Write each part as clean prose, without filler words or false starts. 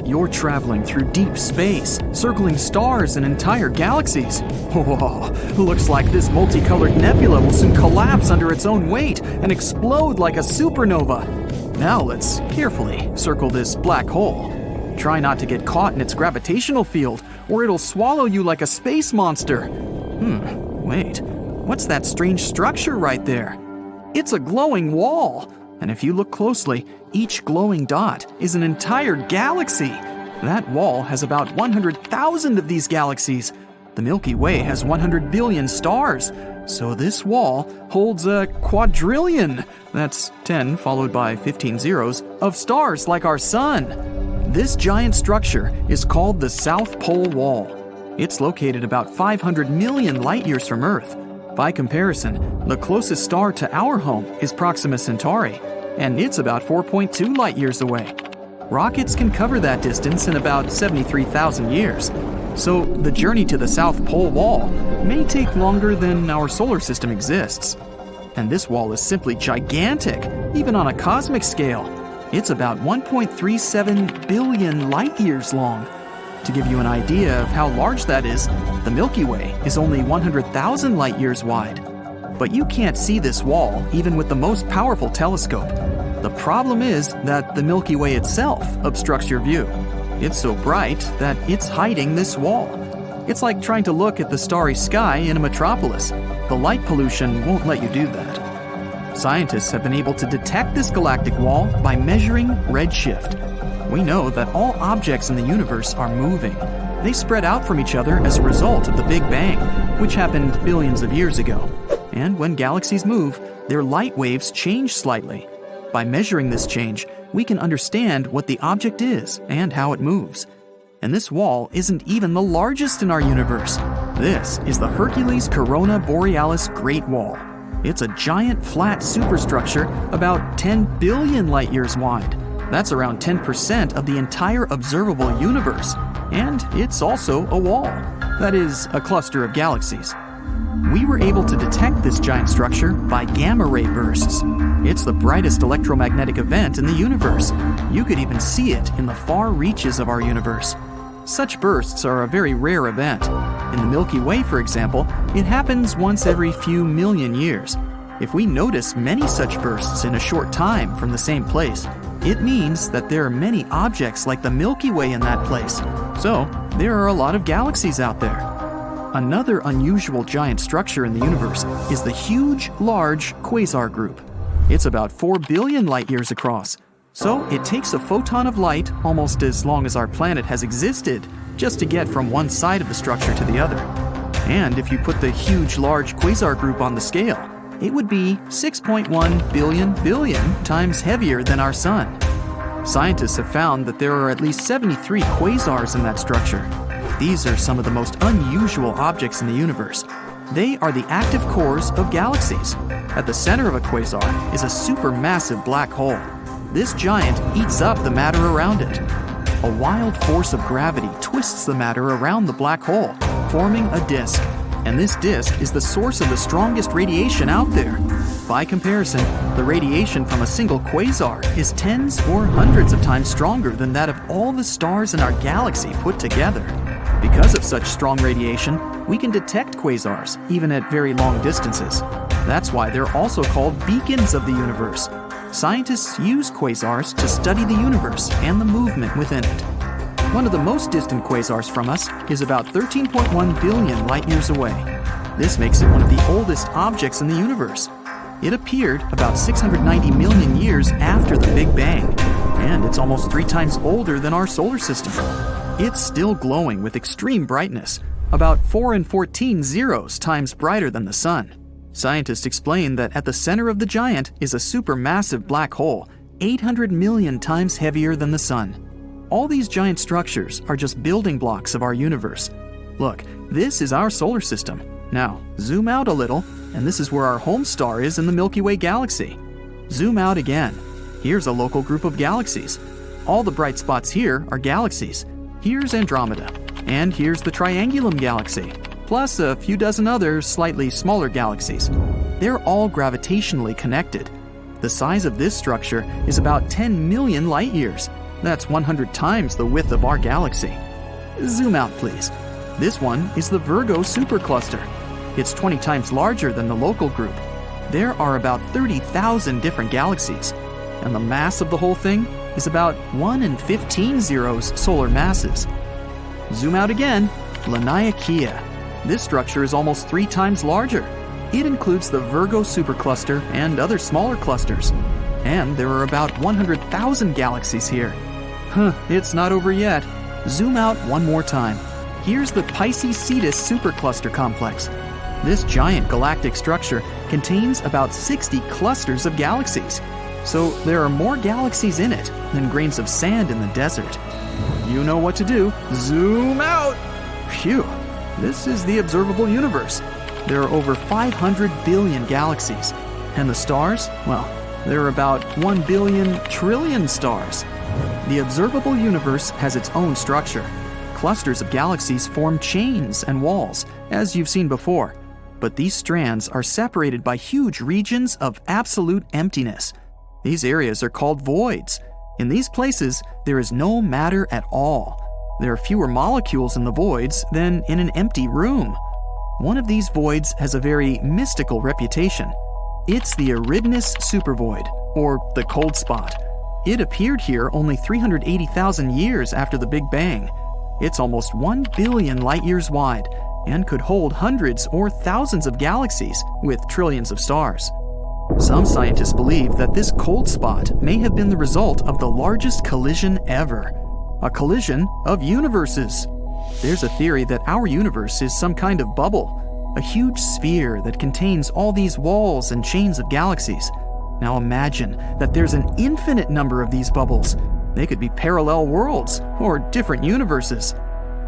You're traveling through deep space, circling stars and entire galaxies. Whoa, looks like this multicolored nebula will soon collapse under its own weight and explode like a supernova. Now let's carefully circle this black hole. Try not to get caught in its gravitational field, or it'll swallow you like a space monster. Wait, what's that strange structure right there? It's a glowing wall, and if you look closely, each glowing dot is an entire galaxy. That wall has about 100,000 of these galaxies. The Milky Way has 100 billion stars, so this wall holds a quadrillion, that's 10 followed by 15 zeros, of stars like our sun. This giant structure is called the South Pole Wall. It's located about 500 million light-years from Earth. By comparison, the closest star to our home is Proxima Centauri, and it's about 4.2 light-years away. Rockets can cover that distance in about 73,000 years. So the journey to the South Pole Wall may take longer than our solar system exists. And this wall is simply gigantic, even on a cosmic scale. It's about 1.37 billion light-years long. To give you an idea of how large that is, the Milky Way is only 100,000 light-years wide. But you can't see this wall even with the most powerful telescope. The problem is that the Milky Way itself obstructs your view. It's so bright that it's hiding this wall. It's like trying to look at the starry sky in a metropolis. The light pollution won't let you do that. Scientists have been able to detect this galactic wall by measuring redshift. We know that all objects in the universe are moving. They spread out from each other as a result of the Big Bang, which happened billions of years ago. And when galaxies move, their light waves change slightly. By measuring this change, we can understand what the object is and how it moves. And this wall isn't even the largest in our universe. This is the Hercules Corona Borealis Great Wall. It's a giant flat superstructure about 10 billion light-years wide. That's around 10% of the entire observable universe. And it's also a wall. That is, a cluster of galaxies. We were able to detect this giant structure by gamma-ray bursts. It's the brightest electromagnetic event in the universe. You could even see it in the far reaches of our universe. Such bursts are a very rare event. In the Milky Way, for example, it happens once every few million years. If we notice many such bursts in a short time from the same place, it means that there are many objects like the Milky Way in that place. So, there are a lot of galaxies out there. Another unusual giant structure in the universe is the huge, large quasar group. It's about 4 billion light-years across. So it takes a photon of light almost as long as our planet has existed just to get from one side of the structure to the other. And if you put the huge, large quasar group on the scale, it would be 6.1 billion times heavier than our sun. Scientists have found that there are at least 73 quasars in that structure. These are some of the most unusual objects in the universe. They are the active cores of galaxies. At the center of a quasar is a supermassive black hole. This giant eats up the matter around it. A wild force of gravity twists the matter around the black hole, forming a disk. And this disk is the source of the strongest radiation out there. By comparison, the radiation from a single quasar is tens or hundreds of times stronger than that of all the stars in our galaxy put together. Because of such strong radiation, we can detect quasars, even at very long distances. That's why they're also called beacons of the universe. Scientists use quasars to study the universe and the movement within it. One of the most distant quasars from us is about 13.1 billion light-years away. This makes it one of the oldest objects in the universe. It appeared about 690 million years after the Big Bang, and it's almost 3 times older than our solar system. It's still glowing with extreme brightness, about 4 and 14 zeros times brighter than the sun. Scientists explain that at the center of the giant is a supermassive black hole, 800 million times heavier than the sun. All these giant structures are just building blocks of our universe. Look, this is our solar system. Now, zoom out a little, and this is where our home star is in the Milky Way galaxy. Zoom out again. Here's a local group of galaxies. All the bright spots here are galaxies. Here's Andromeda, and here's the Triangulum galaxy, plus a few dozen other slightly smaller galaxies. They're all gravitationally connected. The size of this structure is about 10 million light-years. That's 100 times the width of our galaxy. Zoom out, please. This one is the Virgo supercluster. It's 20 times larger than the local group. There are about 30,000 different galaxies, and the mass of the whole thing is about 1 in 15 zeros solar masses. Zoom out again. Laniakea. This structure is almost 3 times larger. It includes the Virgo supercluster and other smaller clusters. And there are about 100,000 galaxies here. It's not over yet. Zoom out one more time. Here's the Pisces-Cetus supercluster complex. This giant galactic structure contains about 60 clusters of galaxies. So there are more galaxies in it than grains of sand in the desert. You know what to do. Zoom out! Phew! This is the observable universe. There are over 500 billion galaxies. And the stars? Well, there are about 1 billion trillion stars. The observable universe has its own structure. Clusters of galaxies form chains and walls, as you've seen before. But these strands are separated by huge regions of absolute emptiness. These areas are called voids. In these places, there is no matter at all. There are fewer molecules in the voids than in an empty room. One of these voids has a very mystical reputation. It's the Eridanus Supervoid, or the cold spot. It appeared here only 380,000 years after the Big Bang. It's almost 1 billion light-years wide and could hold hundreds or thousands of galaxies with trillions of stars. Some scientists believe that this cold spot may have been the result of the largest collision ever, a collision of universes. There's a theory that our universe is some kind of bubble, a huge sphere that contains all these walls and chains of galaxies. Now imagine that there's an infinite number of these bubbles. They could be parallel worlds or different universes.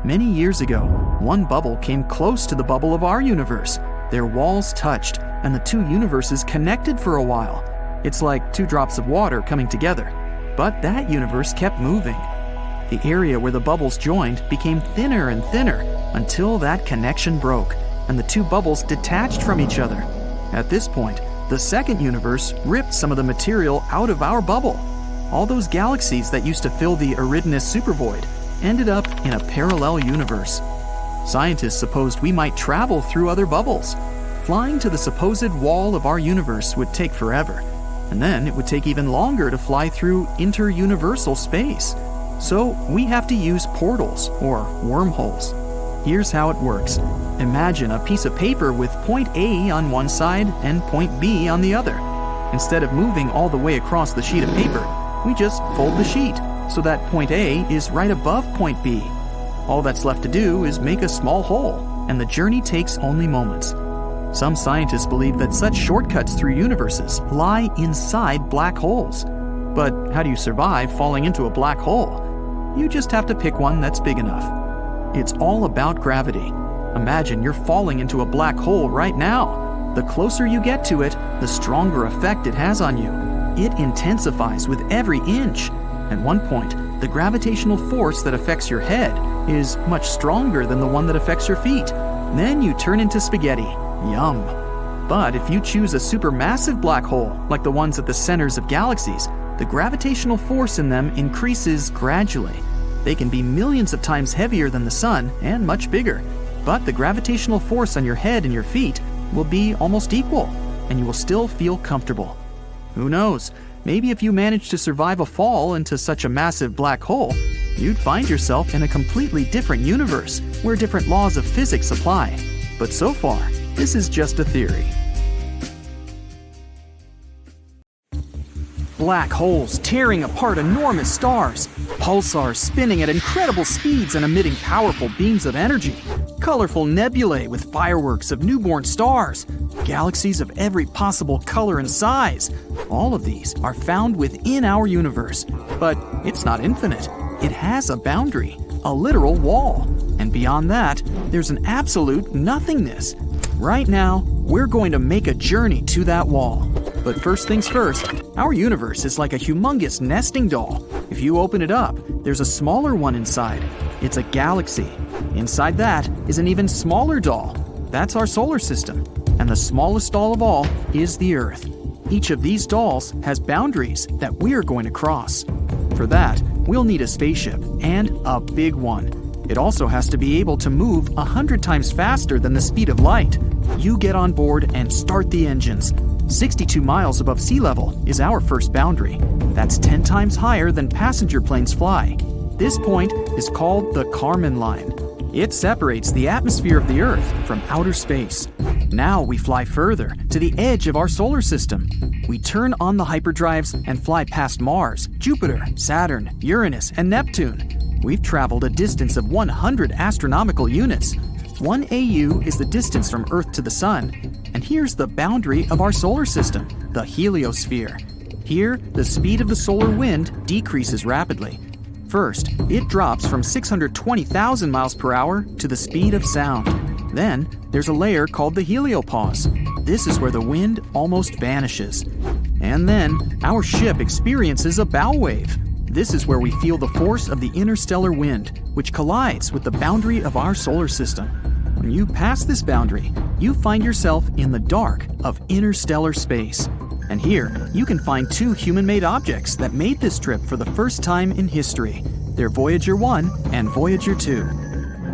Many years ago, one bubble came close to the bubble of our universe. Their walls touched, and the two universes connected for a while. It's like 2 drops of water coming together. But that universe kept moving. The area where the bubbles joined became thinner and thinner until that connection broke, and the 2 bubbles detached from each other. At this point, the second universe ripped some of the material out of our bubble. All those galaxies that used to fill the Eridanus Supervoid ended up in a parallel universe. Scientists supposed we might travel through other bubbles. Flying to the supposed wall of our universe would take forever, and then it would take even longer to fly through interuniversal space. So we have to use portals, or wormholes. Here's how it works. Imagine a piece of paper with point A on one side and point B on the other. Instead of moving all the way across the sheet of paper, we just fold the sheet so that point A is right above point B. All that's left to do is make a small hole, and the journey takes only moments. Some scientists believe that such shortcuts through universes lie inside black holes. But how do you survive falling into a black hole? You just have to pick one that's big enough. It's all about gravity. Imagine you're falling into a black hole right now. The closer you get to it, the stronger effect it has on you. It intensifies with every inch. At one point, the gravitational force that affects your head is much stronger than the one that affects your feet. Then you turn into spaghetti. Yum. But if you choose a supermassive black hole, like the ones at the centers of galaxies, the gravitational force in them increases gradually. They can be millions of times heavier than the sun and much bigger, but the gravitational force on your head and your feet will be almost equal, and you will still feel comfortable. Who knows? Maybe if you managed to survive a fall into such a massive black hole, you'd find yourself in a completely different universe where different laws of physics apply. But so far, this is just a theory. Black holes tearing apart enormous stars, pulsars spinning at incredible speeds and emitting powerful beams of energy, colorful nebulae with fireworks of newborn stars, galaxies of every possible color and size. All of these are found within our universe, but it's not infinite. It has a boundary, a literal wall, and beyond that, there's an absolute nothingness. Right now, we're going to make a journey to that wall. But first things first, our universe is like a humongous nesting doll. If you open it up, there's a smaller one inside. It's a galaxy. Inside that is an even smaller doll. That's our solar system. And the smallest doll of all is the Earth. Each of these dolls has boundaries that we're going to cross. For that, we'll need a spaceship, and a big one. It also has to be able to move 100 times faster than the speed of light. You get on board and start the engines. 62 miles above sea level is our first boundary. That's 10 times higher than passenger planes fly. This point is called the Kármán line. It separates the atmosphere of the Earth from outer space. Now we fly further to the edge of our solar system. We turn on the hyperdrives and fly past Mars, Jupiter, Saturn, Uranus, and Neptune. We've traveled a distance of 100 astronomical units. 1 AU is the distance from Earth to the Sun. And here's the boundary of our solar system, the heliosphere. Here, the speed of the solar wind decreases rapidly. First, it drops from 620,000 miles per hour to the speed of sound. Then, there's a layer called the heliopause. This is where the wind almost vanishes. And then, our ship experiences a bow wave. This is where we feel the force of the interstellar wind, which collides with the boundary of our solar system. When you pass this boundary, you find yourself in the dark of interstellar space. And here, you can find 2 human-made objects that made this trip for the first time in history. They're Voyager 1 and Voyager 2.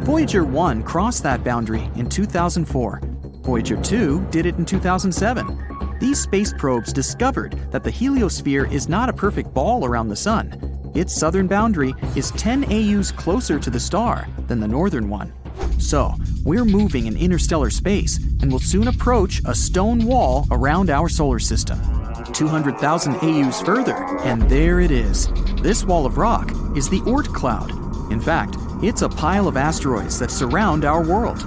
Voyager 1 crossed that boundary in 2004. Voyager 2 did it in 2007. These space probes discovered that the heliosphere is not a perfect ball around the Sun. Its southern boundary is 10 AUs closer to the star than the northern one. So, we're moving in interstellar space and will soon approach a stone wall around our solar system. 200,000 AUs further, and there it is. This wall of rock is the Oort cloud. In fact, it's a pile of asteroids that surround our world.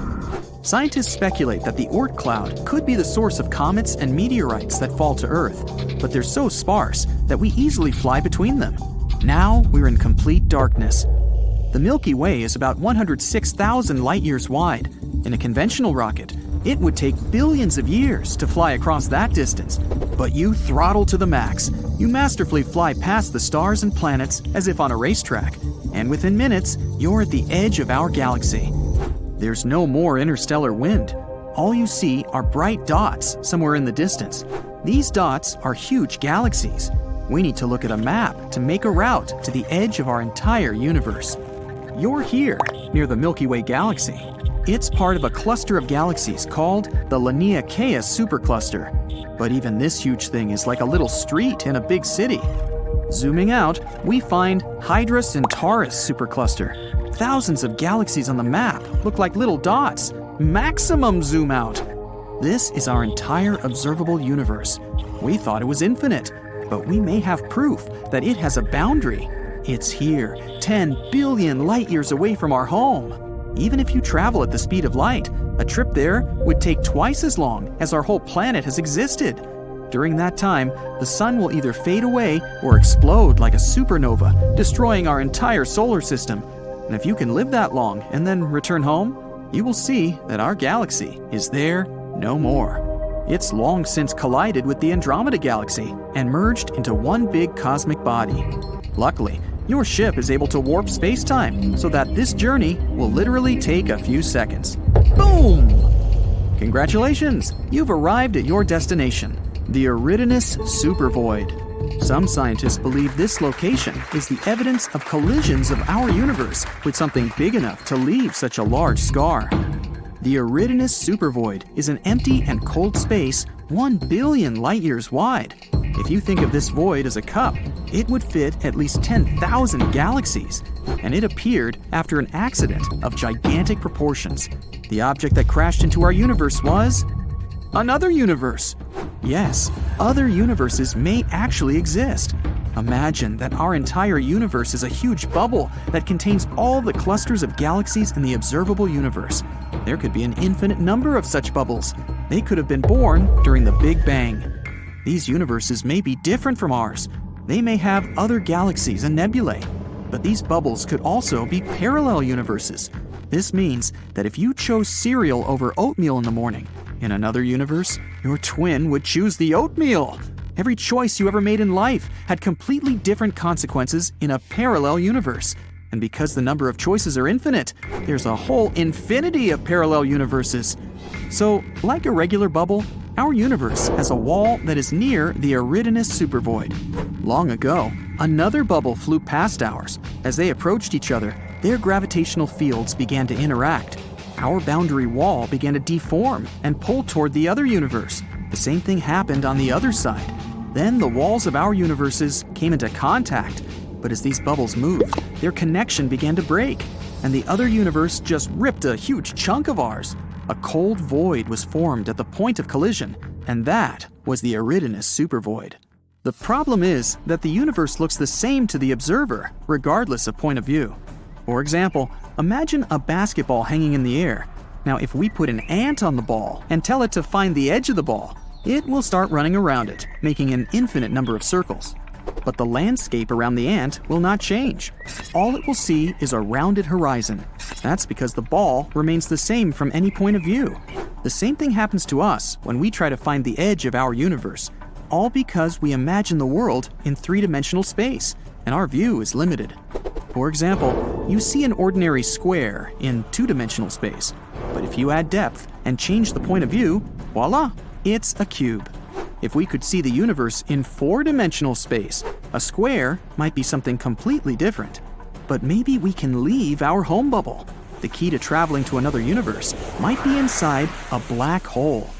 Scientists speculate that the Oort cloud could be the source of comets and meteorites that fall to Earth, but they're so sparse that we easily fly between them. Now we're in complete darkness. The Milky Way is about 106,000 light-years wide. In a conventional rocket, it would take billions of years to fly across that distance. But you throttle to the max. You masterfully fly past the stars and planets as if on a racetrack. And within minutes, you're at the edge of our galaxy. There's no more interstellar wind. All you see are bright dots somewhere in the distance. These dots are huge galaxies. We need to look at a map to make a route to the edge of our entire universe. You're here, near the Milky Way galaxy. It's part of a cluster of galaxies called the Laniakea supercluster. But even this huge thing is like a little street in a big city. Zooming out, we find Hydra Centaurus supercluster. Thousands of galaxies on the map look like little dots. Maximum zoom out. This is our entire observable universe. We thought it was infinite, but we may have proof that it has a boundary. It's here, 10 billion light-years away from our home. Even if you travel at the speed of light, a trip there would take twice as long as our whole planet has existed. During that time, the sun will either fade away or explode like a supernova, destroying our entire solar system. And if you can live that long and then return home, you will see that our galaxy is there no more. It's long since collided with the Andromeda Galaxy and merged into one big cosmic body. Luckily, your ship is able to warp space-time so that this journey will literally take a few seconds. Boom! Congratulations! You've arrived at your destination, the Eridanus Supervoid. Some scientists believe this location is the evidence of collisions of our universe with something big enough to leave such a large scar. The Eridanus Supervoid is an empty and cold space 1 billion light-years wide. If you think of this void as a cup, it would fit at least 10,000 galaxies, and it appeared after an accident of gigantic proportions. The object that crashed into our universe was another universe. Yes, other universes may actually exist. Imagine that our entire universe is a huge bubble that contains all the clusters of galaxies in the observable universe. There could be an infinite number of such bubbles. They could have been born during the Big Bang. These universes may be different from ours. They may have other galaxies and nebulae. But these bubbles could also be parallel universes. This means that if you chose cereal over oatmeal in the morning, in another universe, your twin would choose the oatmeal. Every choice you ever made in life had completely different consequences in a parallel universe. And because the number of choices are infinite, there's a whole infinity of parallel universes. So, like a regular bubble, our universe has a wall that is near the Eridanus Supervoid. Long ago, another bubble flew past ours. As they approached each other, their gravitational fields began to interact. Our boundary wall began to deform and pull toward the other universe. The same thing happened on the other side. Then the walls of our universes came into contact. But as these bubbles moved, their connection began to break, and the other universe just ripped a huge chunk of ours. A cold void was formed at the point of collision, and that was the Eridanus Supervoid. The problem is that the universe looks the same to the observer, regardless of point of view. For example, imagine a basketball hanging in the air. Now, if we put an ant on the ball and tell it to find the edge of the ball, it will start running around it, making an infinite number of circles. But the landscape around the ant will not change. All it will see is a rounded horizon. That's because the ball remains the same from any point of view. The same thing happens to us when we try to find the edge of our universe, all because we imagine the world in three-dimensional space, and our view is limited. For example, you see an ordinary square in two-dimensional space, but if you add depth and change the point of view, voila, it's a cube. If we could see the universe in four-dimensional space, a square might be something completely different. But maybe we can leave our home bubble. The key to traveling to another universe might be inside a black hole.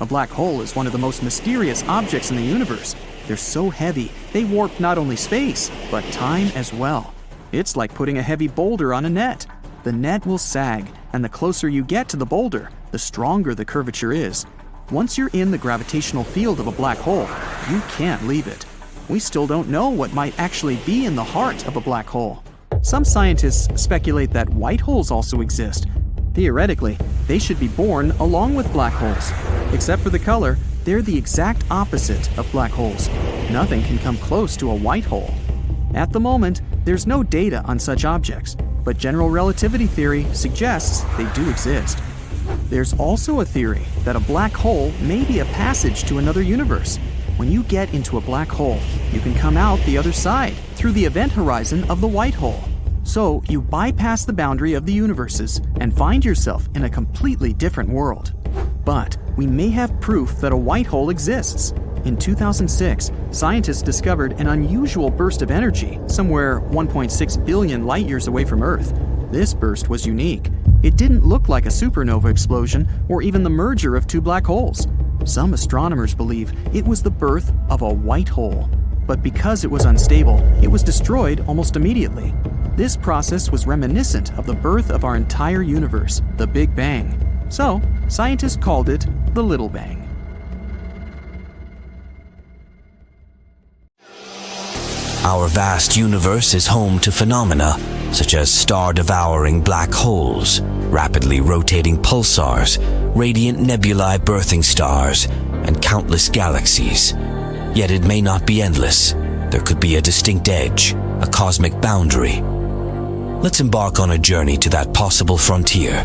A black hole is one of the most mysterious objects in the universe. They're so heavy, they warp not only space, but time as well. It's like putting a heavy boulder on a net. The net will sag, and the closer you get to the boulder, the stronger the curvature is. Once you're in the gravitational field of a black hole, you can't leave it. We still don't know what might actually be in the heart of a black hole. Some scientists speculate that white holes also exist. Theoretically, they should be born along with black holes. Except for the color, they're the exact opposite of black holes. Nothing can come close to a white hole. At the moment, there's no data on such objects, but general relativity theory suggests they do exist. There's also a theory that a black hole may be a passage to another universe. When you get into a black hole, you can come out the other side through the event horizon of the white hole. So you bypass the boundary of the universes and find yourself in a completely different world. But we may have proof that a white hole exists. In 2006, scientists discovered an unusual burst of energy somewhere 1.6 billion light years away from Earth. This burst was unique. It didn't look like a supernova explosion or even the merger of two black holes. Some astronomers believe it was the birth of a white hole. But because it was unstable, it was destroyed almost immediately. This process was reminiscent of the birth of our entire universe, the Big Bang. So, scientists called it the Little Bang. Our vast universe is home to phenomena such as star-devouring black holes, rapidly rotating pulsars, radiant nebulae birthing stars, and countless galaxies. Yet it may not be endless. There could be a distinct edge, a cosmic boundary. Let's embark on a journey to that possible frontier.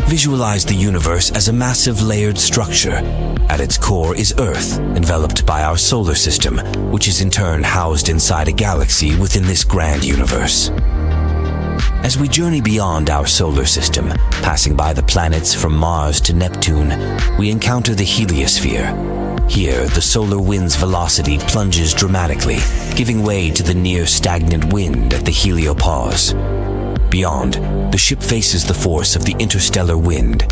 Visualize the universe as a massive layered structure. At its core is Earth, enveloped by our solar system, which is in turn housed inside a galaxy within this grand universe. As we journey beyond our solar system, passing by the planets from Mars to Neptune, we encounter the heliosphere. Here, the solar wind's velocity plunges dramatically, giving way to the near-stagnant wind at the heliopause. Beyond, the ship faces the force of the interstellar wind.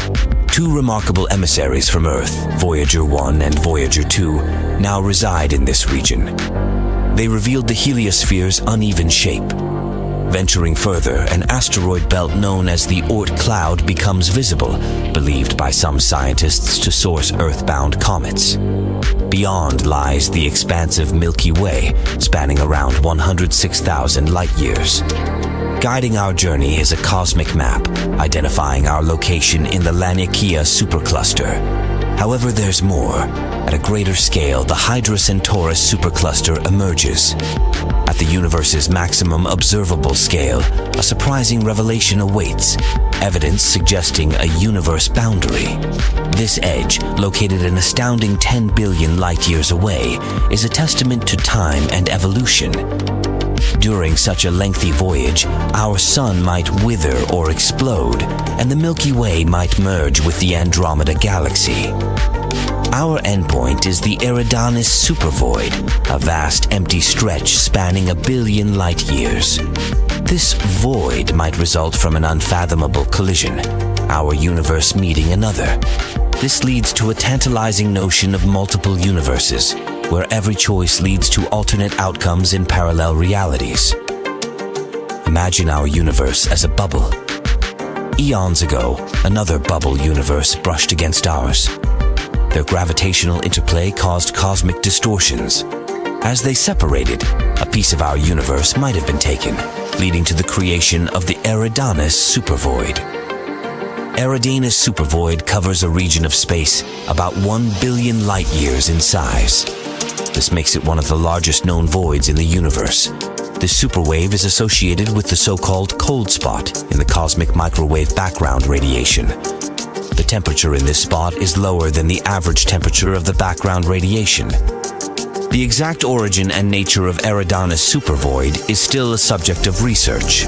Two remarkable emissaries from Earth, Voyager 1 and Voyager 2, now reside in this region. They revealed the heliosphere's uneven shape. Venturing further, an asteroid belt known as the Oort cloud becomes visible, believed by some scientists to source Earth-bound comets. Beyond lies the expansive Milky Way, spanning around 106,000 light-years. Guiding our journey is a cosmic map, identifying our location in the Laniakea supercluster. However, there's more. At a greater scale, the Hydra Centaurus supercluster emerges. At the universe's maximum observable scale, a surprising revelation awaits, evidence suggesting a universe boundary. This edge, located an astounding 10 billion light-years away, is a testament to time and evolution. During such a lengthy voyage, our sun might wither or explode, and the Milky Way might merge with the Andromeda Galaxy. Our endpoint is the Eridanus Supervoid, a vast empty stretch spanning 1 billion light-years. This void might result from an unfathomable collision, our universe meeting another. This leads to a tantalizing notion of multiple universes, where every choice leads to alternate outcomes in parallel realities. Imagine our universe as a bubble. Eons ago, another bubble universe brushed against ours. Their gravitational interplay caused cosmic distortions. As they separated, a piece of our universe might have been taken, leading to the creation of the Eridanus Supervoid. Eridanus Supervoid covers a region of space about 1 billion light-years in size. This makes it one of the largest known voids in the universe. This superwave is associated with the so-called cold spot in the cosmic microwave background radiation. The temperature in this spot is lower than the average temperature of the background radiation. The exact origin and nature of Eridanus Supervoid is still a subject of research.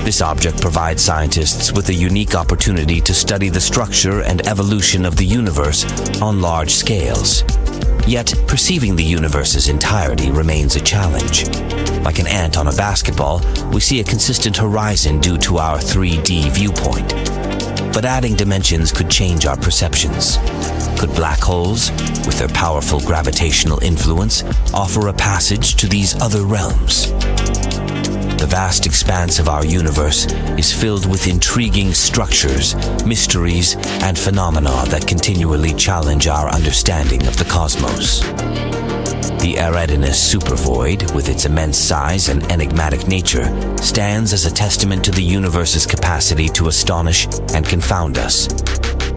This object provides scientists with a unique opportunity to study the structure and evolution of the universe on large scales. Yet, perceiving the universe's entirety remains a challenge. Like an ant on a basketball, we see a consistent horizon due to our 3D viewpoint. But adding dimensions could change our perceptions. Could black holes, with their powerful gravitational influence, offer a passage to these other realms? The vast expanse of our universe is filled with intriguing structures, mysteries, and phenomena that continually challenge our understanding of the cosmos. The Eridanus Supervoid, with its immense size and enigmatic nature, stands as a testament to the universe's capacity to astonish and confound us.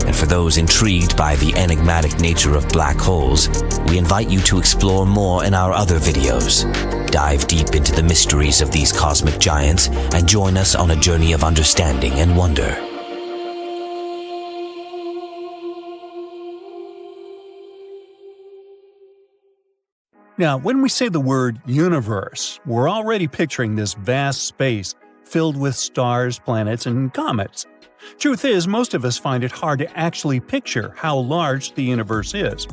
And for those intrigued by the enigmatic nature of black holes, we invite you to explore more in our other videos. Dive deep into the mysteries of these cosmic giants and join us on a journey of understanding and wonder. Now, when we say the word universe, we're already picturing this vast space filled with stars, planets, and comets. Truth is, most of us find it hard to actually picture how large the universe is.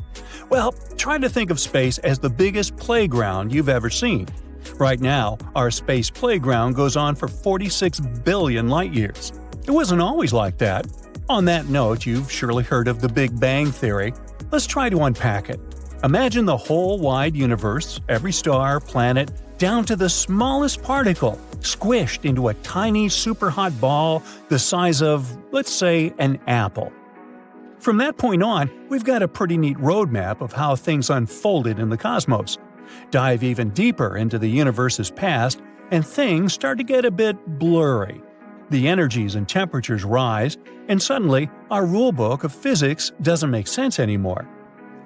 Well, try to think of space as the biggest playground you've ever seen. Right now, our space playground goes on for 46 billion light-years. It wasn't always like that. On that note, you've surely heard of the Big Bang Theory. Let's try to unpack it. Imagine the whole wide universe, every star, planet, down to the smallest particle, squished into a tiny super-hot ball the size of, let's say, an apple. From that point on, we've got a pretty neat roadmap of how things unfolded in the cosmos. Dive even deeper into the universe's past, and things start to get a bit blurry. The energies and temperatures rise, and suddenly, our rulebook of physics doesn't make sense anymore.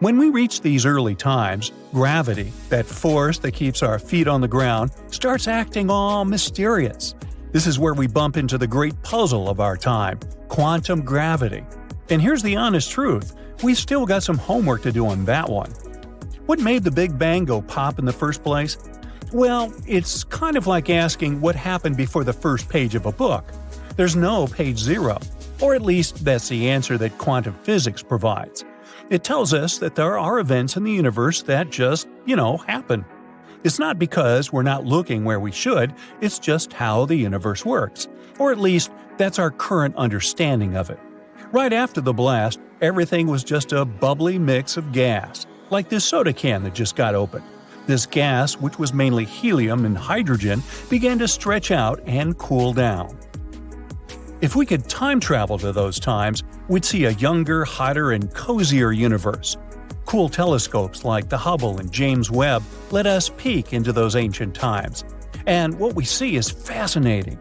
When we reach these early times, gravity, that force that keeps our feet on the ground, starts acting all mysterious. This is where we bump into the great puzzle of our time, quantum gravity. And here's the honest truth, we've still got some homework to do on that one. What made the Big Bang go pop in the first place? Well, it's kind of like asking what happened before the first page of a book. There's no page zero, or at least that's the answer that quantum physics provides. It tells us that there are events in the universe that just, happen. It's not because we're not looking where we should, it's just how the universe works. Or at least, that's our current understanding of it. Right after the blast, everything was just a bubbly mix of gas, like this soda can that just got opened. This gas, which was mainly helium and hydrogen, began to stretch out and cool down. If we could time travel to those times, we'd see a younger, hotter, and cozier universe. Cool telescopes like the Hubble and James Webb let us peek into those ancient times. And what we see is fascinating.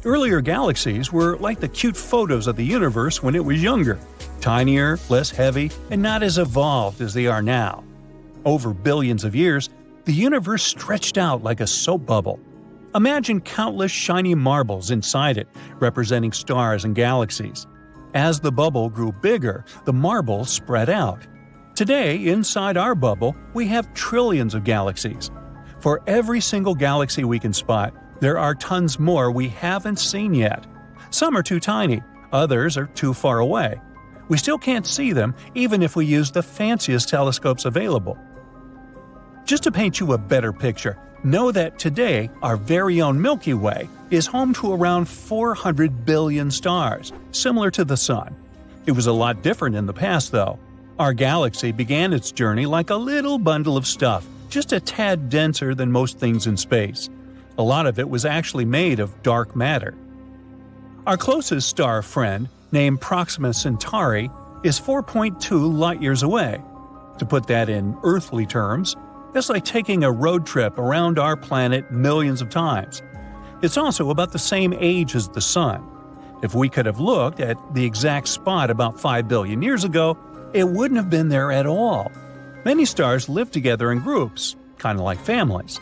Earlier galaxies were like the cute photos of the universe when it was younger. Tinier, less heavy, and not as evolved as they are now. Over billions of years, the universe stretched out like a soap bubble. Imagine countless shiny marbles inside it, representing stars and galaxies. As the bubble grew bigger, the marbles spread out. Today, inside our bubble, we have trillions of galaxies. For every single galaxy we can spot, there are tons more we haven't seen yet. Some are too tiny, others are too far away. We still can't see them even if we use the fanciest telescopes available. Just to paint you a better picture, know that today our very own Milky Way is home to around 400 billion stars, similar to the Sun. It was a lot different in the past, though. Our galaxy began its journey like a little bundle of stuff, just a tad denser than most things in space. A lot of it was actually made of dark matter. Our closest star friend, named Proxima Centauri, is 4.2 light-years away. To put that in earthly terms, that's like taking a road trip around our planet millions of times. It's also about the same age as the Sun. If we could have looked at the exact spot about 5 billion years ago, it wouldn't have been there at all. Many stars live together in groups, kind of like families.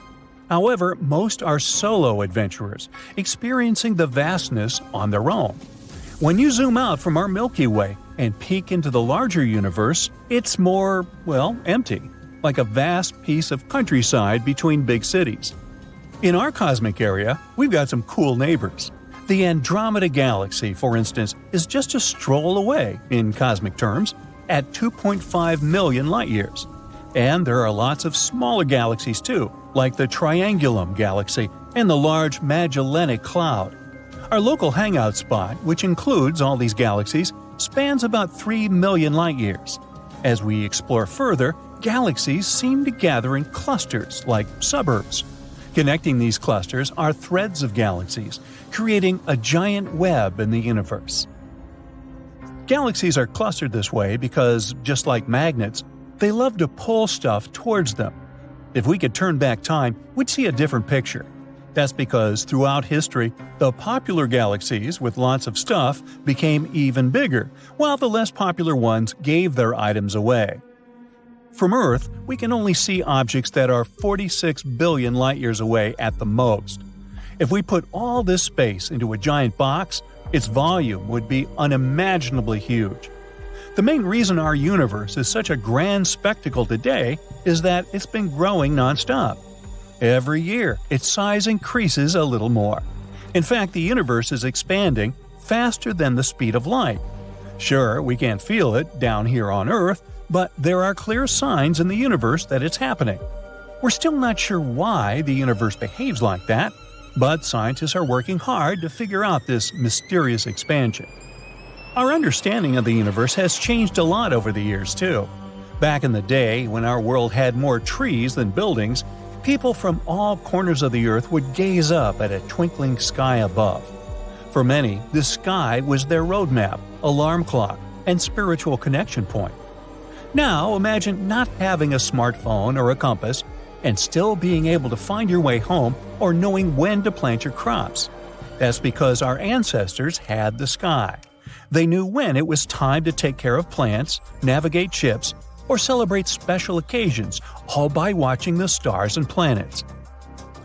However, most are solo adventurers, experiencing the vastness on their own. When you zoom out from our Milky Way and peek into the larger universe, it's more, empty, like a vast piece of countryside between big cities. In our cosmic area, we've got some cool neighbors. The Andromeda Galaxy, for instance, is just a stroll away, in cosmic terms, at 2.5 million light-years. And there are lots of smaller galaxies too, like the Triangulum Galaxy and the Large Magellanic Cloud. Our local hangout spot, which includes all these galaxies, spans about 3 million light-years. As we explore further, galaxies seem to gather in clusters, like suburbs. Connecting these clusters are threads of galaxies, creating a giant web in the universe. Galaxies are clustered this way because, just like magnets, they love to pull stuff towards them. If we could turn back time, we'd see a different picture. That's because throughout history, the popular galaxies with lots of stuff became even bigger, while the less popular ones gave their items away. From Earth, we can only see objects that are 46 billion light-years away at the most. If we put all this space into a giant box, its volume would be unimaginably huge. The main reason our universe is such a grand spectacle today is that it's been growing nonstop. Every year, its size increases a little more. In fact, the universe is expanding faster than the speed of light. Sure, we can't feel it down here on Earth, but there are clear signs in the universe that it's happening. We're still not sure why the universe behaves like that, but scientists are working hard to figure out this mysterious expansion. Our understanding of the universe has changed a lot over the years, too. Back in the day, when our world had more trees than buildings, people from all corners of the Earth would gaze up at a twinkling sky above. For many, the sky was their roadmap, alarm clock, and spiritual connection point. Now, imagine not having a smartphone or a compass and still being able to find your way home or knowing when to plant your crops. That's because our ancestors had the sky. They knew when it was time to take care of plants, navigate ships, or celebrate special occasions, all by watching the stars and planets.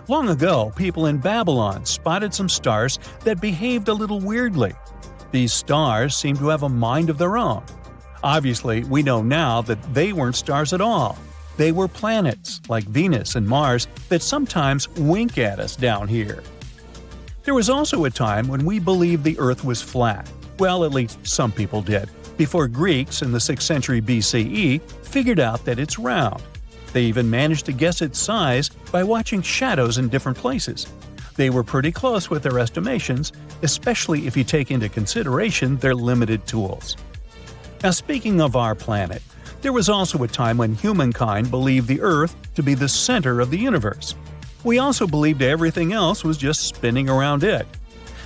Long ago, people in Babylon spotted some stars that behaved a little weirdly. These stars seemed to have a mind of their own. Obviously, we know now that they weren't stars at all. They were planets, like Venus and Mars, that sometimes wink at us down here. There was also a time when we believed the Earth was flat. Well, at least some people did, before Greeks in the 6th century BCE figured out that it's round. They even managed to guess its size by watching shadows in different places. They were pretty close with their estimations, especially if you take into consideration their limited tools. Now, speaking of our planet, there was also a time when humankind believed the Earth to be the center of the universe. We also believed everything else was just spinning around it.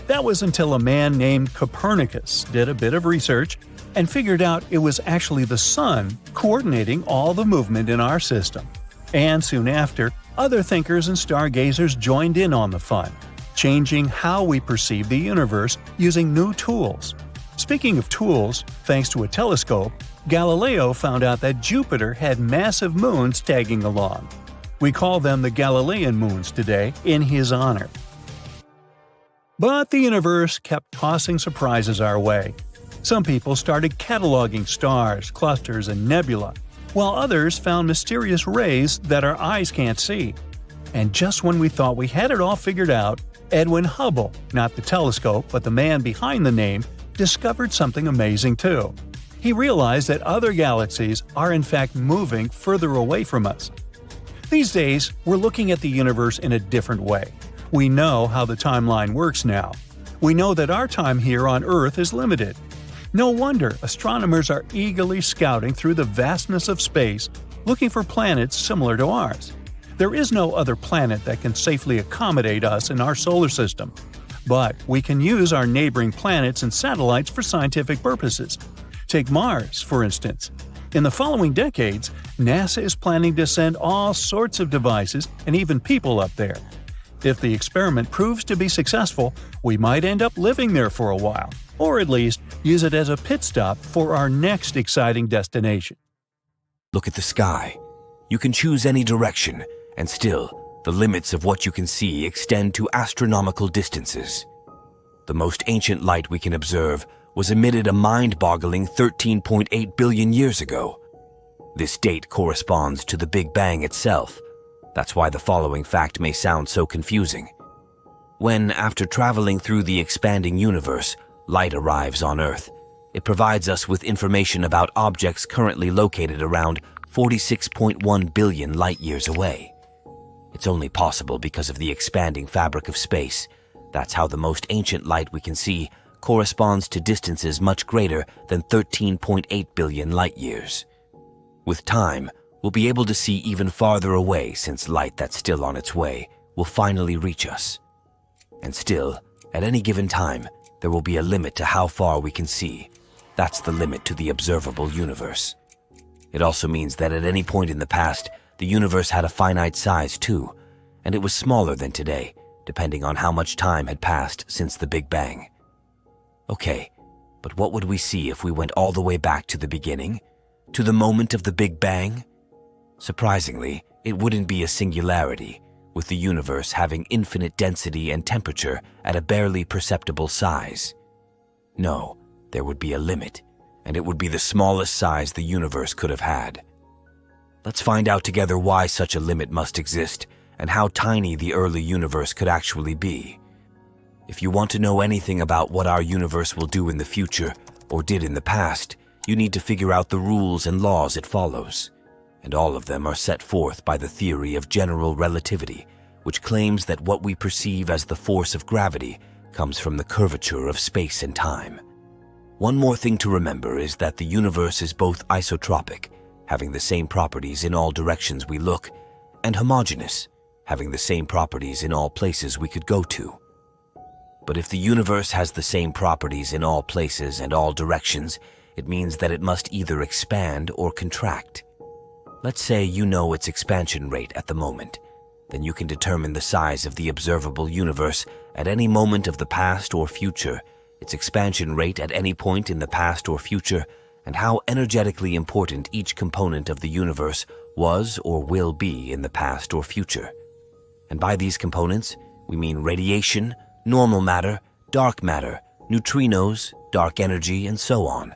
That was until a man named Copernicus did a bit of research and figured out it was actually the sun coordinating all the movement in our system. And soon after, other thinkers and stargazers joined in on the fun, changing how we perceive the universe using new tools. Speaking of tools, thanks to a telescope, Galileo found out that Jupiter had massive moons tagging along. We call them the Galilean moons today in his honor. But the universe kept tossing surprises our way. Some people started cataloging stars, clusters, and nebula, while others found mysterious rays that our eyes can't see. And just when we thought we had it all figured out, Edwin Hubble, not the telescope but the man behind the name, discovered something amazing too. He realized that other galaxies are in fact moving further away from us. These days, we're looking at the universe in a different way. We know how the timeline works now. We know that our time here on Earth is limited. No wonder astronomers are eagerly scouting through the vastness of space, looking for planets similar to ours. There is no other planet that can safely accommodate us in our solar system. But we can use our neighboring planets and satellites for scientific purposes. Take Mars, for instance. In the following decades, NASA is planning to send all sorts of devices and even people up there. If the experiment proves to be successful, we might end up living there for a while, or at least use it as a pit stop for our next exciting destination. Look at the sky. You can choose any direction, and still, the limits of what you can see extend to astronomical distances. The most ancient light we can observe was emitted a mind-boggling 13.8 billion years ago. This date corresponds to the Big Bang itself. That's why the following fact may sound so confusing. When, after traveling through the expanding universe, light arrives on Earth, it provides us with information about objects currently located around 46.1 billion light-years away. It's only possible because of the expanding fabric of space. That's how the most ancient light we can see corresponds to distances much greater than 13.8 billion light-years. With time, we'll be able to see even farther away since light that's still on its way will finally reach us. And still, at any given time, there will be a limit to how far we can see. That's the limit to the observable universe. It also means that at any point in the past, the universe had a finite size too, and it was smaller than today, depending on how much time had passed since the Big Bang. Okay, but what would we see if we went all the way back to the beginning? To the moment of the Big Bang? Surprisingly, it wouldn't be a singularity, with the universe having infinite density and temperature at a barely perceptible size. No, there would be a limit, and it would be the smallest size the universe could have had. Let's find out together why such a limit must exist and how tiny the early universe could actually be. If you want to know anything about what our universe will do in the future, or did in the past, you need to figure out the rules and laws it follows. And all of them are set forth by the theory of general relativity, which claims that what we perceive as the force of gravity comes from the curvature of space and time. One more thing to remember is that the universe is both isotropic, having the same properties in all directions we look, and homogeneous, having the same properties in all places we could go to. But if the universe has the same properties in all places and all directions, it means that it must either expand or contract. Let's say you know its expansion rate at the moment. Then you can determine the size of the observable universe at any moment of the past or future, its expansion rate at any point in the past or future, and how energetically important each component of the universe was or will be in the past or future. And by these components, we mean radiation, normal matter, dark matter, neutrinos, dark energy, and so on.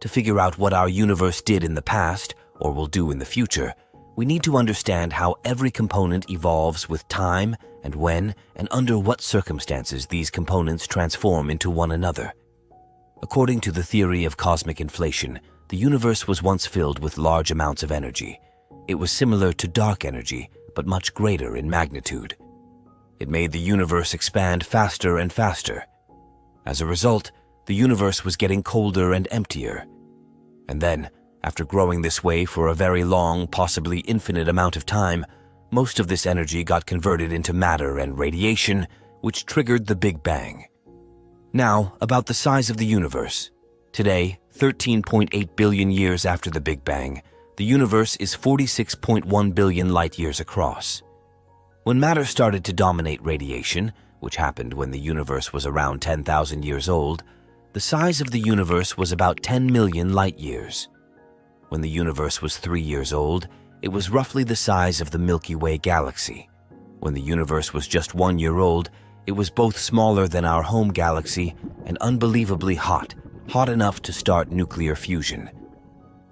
To figure out what our universe did in the past, or will do in the future, we need to understand how every component evolves with time and when and under what circumstances these components transform into one another. According to the theory of cosmic inflation, the universe was once filled with large amounts of energy. It was similar to dark energy, but much greater in magnitude. It made the universe expand faster and faster. As a result, the universe was getting colder and emptier. And then, after growing this way for a very long, possibly infinite amount of time, most of this energy got converted into matter and radiation, which triggered the Big Bang. Now, about the size of the universe. Today, 13.8 billion years after the Big Bang, the universe is 46.1 billion light-years across. When matter started to dominate radiation, which happened when the universe was around 10,000 years old, the size of the universe was about 10 million light-years. When the universe was 3 years old, it was roughly the size of the Milky Way galaxy. When the universe was just 1 year old, it was both smaller than our home galaxy and unbelievably hot, hot enough to start nuclear fusion.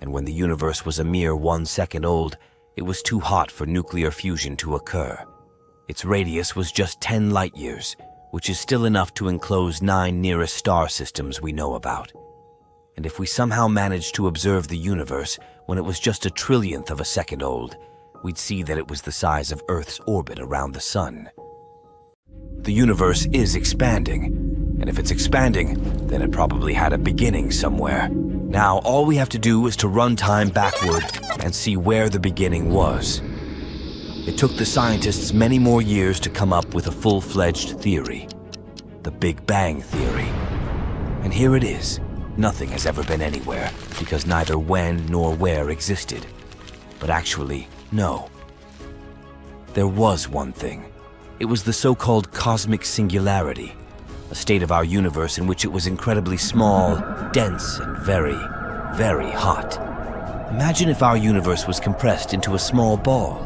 And when the universe was a mere 1 second old, it was too hot for nuclear fusion to occur. Its radius was just 10 light-years, which is still enough to enclose 9 nearest star systems we know about. And if we somehow managed to observe the universe when it was just a trillionth of a second old, we'd see that it was the size of Earth's orbit around the sun. The universe is expanding, and if it's expanding, then it probably had a beginning somewhere. Now, all we have to do is to run time backward and see where the beginning was. It took the scientists many more years to come up with a full-fledged theory, the Big Bang Theory. And here it is. Nothing has ever been anywhere, because neither when nor where existed. But actually, no. There was one thing. It was the so-called cosmic singularity, a state of our universe in which it was incredibly small, dense, and very, very hot. Imagine if our universe was compressed into a small ball.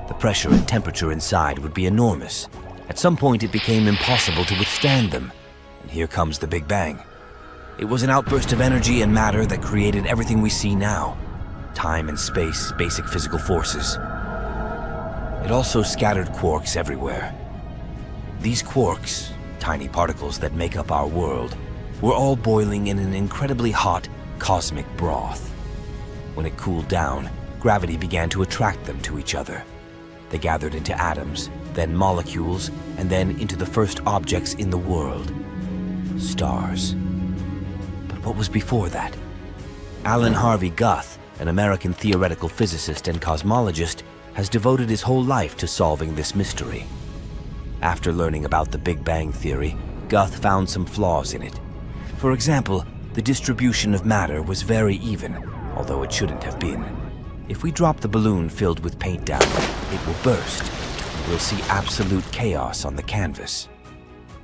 The pressure and temperature inside would be enormous. At some point, it became impossible to withstand them. And here comes the Big Bang. It was an outburst of energy and matter that created everything we see now. Time and space, basic physical forces. It also scattered quarks everywhere. These quarks, tiny particles that make up our world, were all boiling in an incredibly hot cosmic broth. When it cooled down, gravity began to attract them to each other. They gathered into atoms, then molecules, and then into the first objects in the world, stars. But what was before that? Alan Harvey Guth, an American theoretical physicist and cosmologist, has devoted his whole life to solving this mystery. After learning about the Big Bang Theory, Guth found some flaws in it. For example, the distribution of matter was very even, although it shouldn't have been. If we drop the balloon filled with paint down, it will burst. We'll see absolute chaos on the canvas.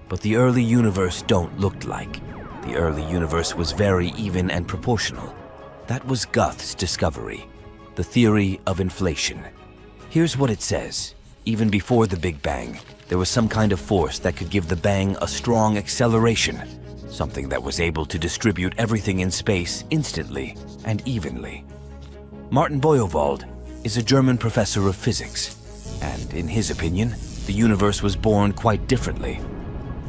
But the early universe don't look like. The early universe was very even and proportional. That was Guth's discovery, the theory of inflation. Here's what it says. Even before the Big Bang, there was some kind of force that could give the bang a strong acceleration, something that was able to distribute everything in space instantly and evenly. Martin Boyovald is a German professor of physics, and in his opinion, the universe was born quite differently.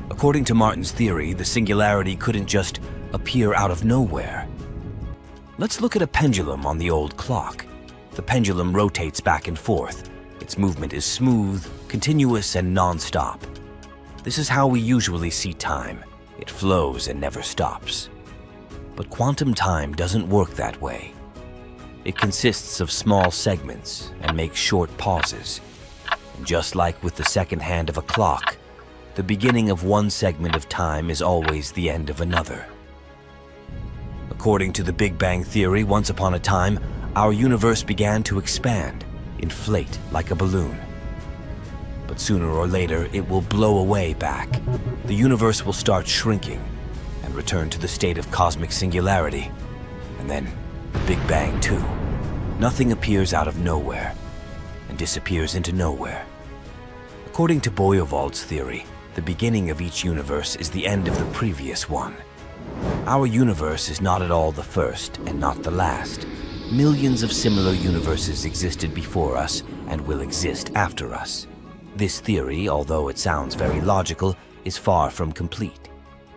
According to Martin's theory, the singularity couldn't just appear out of nowhere. Let's look at a pendulum on the old clock. The pendulum rotates back and forth. Its movement is smooth, continuous, and non-stop. This is how we usually see time. It flows and never stops. But quantum time doesn't work that way. It consists of small segments and makes short pauses. And just like with the second hand of a clock, the beginning of one segment of time is always the end of another. According to the Big Bang Theory, once upon a time, our universe began to expand, inflate like a balloon. But sooner or later, it will blow away back. The universe will start shrinking and return to the state of cosmic singularity. And then, the Big Bang too. Nothing appears out of nowhere and disappears into nowhere. According to Boyovald's theory, the beginning of each universe is the end of the previous one. Our universe is not at all the first and not the last. Millions of similar universes existed before us and will exist after us. This theory, although it sounds very logical, is far from complete.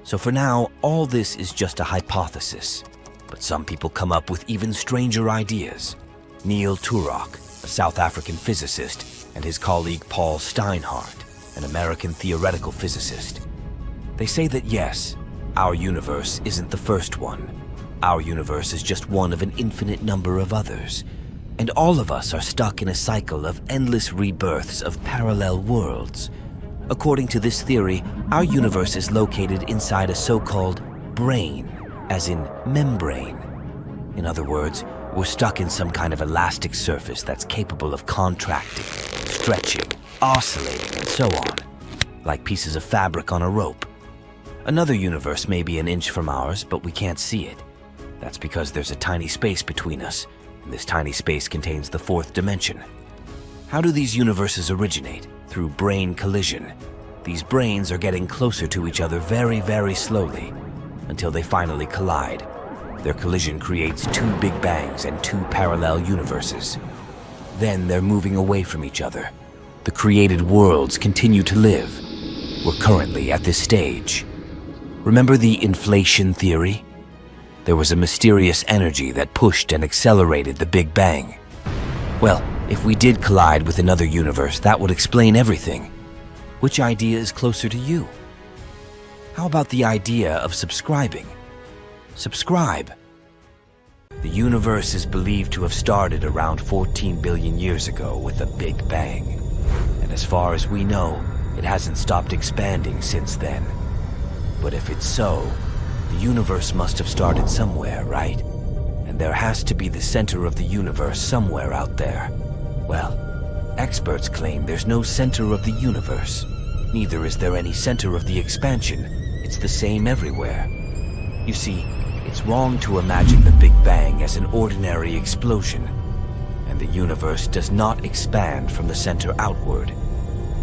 So for now, all this is just a hypothesis. But some people come up with even stranger ideas. Neil Turok, a South African physicist, and his colleague Paul Steinhardt, an American theoretical physicist. They say that yes, our universe isn't the first one. Our universe is just one of an infinite number of others. And all of us are stuck in a cycle of endless rebirths of parallel worlds. According to this theory, our universe is located inside a so-called brain, as in membrane. In other words, we're stuck in some kind of elastic surface that's capable of contracting, stretching, oscillating, and so on, like pieces of fabric on a rope. Another universe may be an inch from ours, but we can't see it. That's because there's a tiny space between us, and this tiny space contains the fourth dimension. How do these universes originate? Through brain collision. These brains are getting closer to each other very, very slowly, until they finally collide. Their collision creates two Big Bangs and two parallel universes. Then they're moving away from each other. The created worlds continue to live. We're currently at this stage. Remember the inflation theory? there was a mysterious energy that pushed and accelerated the Big Bang. Well, if we did collide with another universe, that would explain everything. Which idea is closer to you? How about the idea of subscribing? Subscribe. The universe is believed to have started around 14 billion years ago with a Big Bang. And as far as we know, it hasn't stopped expanding since then. But if it's so, the universe must have started somewhere, right? And there has to be the center of the universe somewhere out there. Well, experts claim there's no center of the universe. Neither is there any center of the expansion. It's the same everywhere. You see, it's wrong to imagine the Big Bang as an ordinary explosion. And the universe does not expand from the center outward.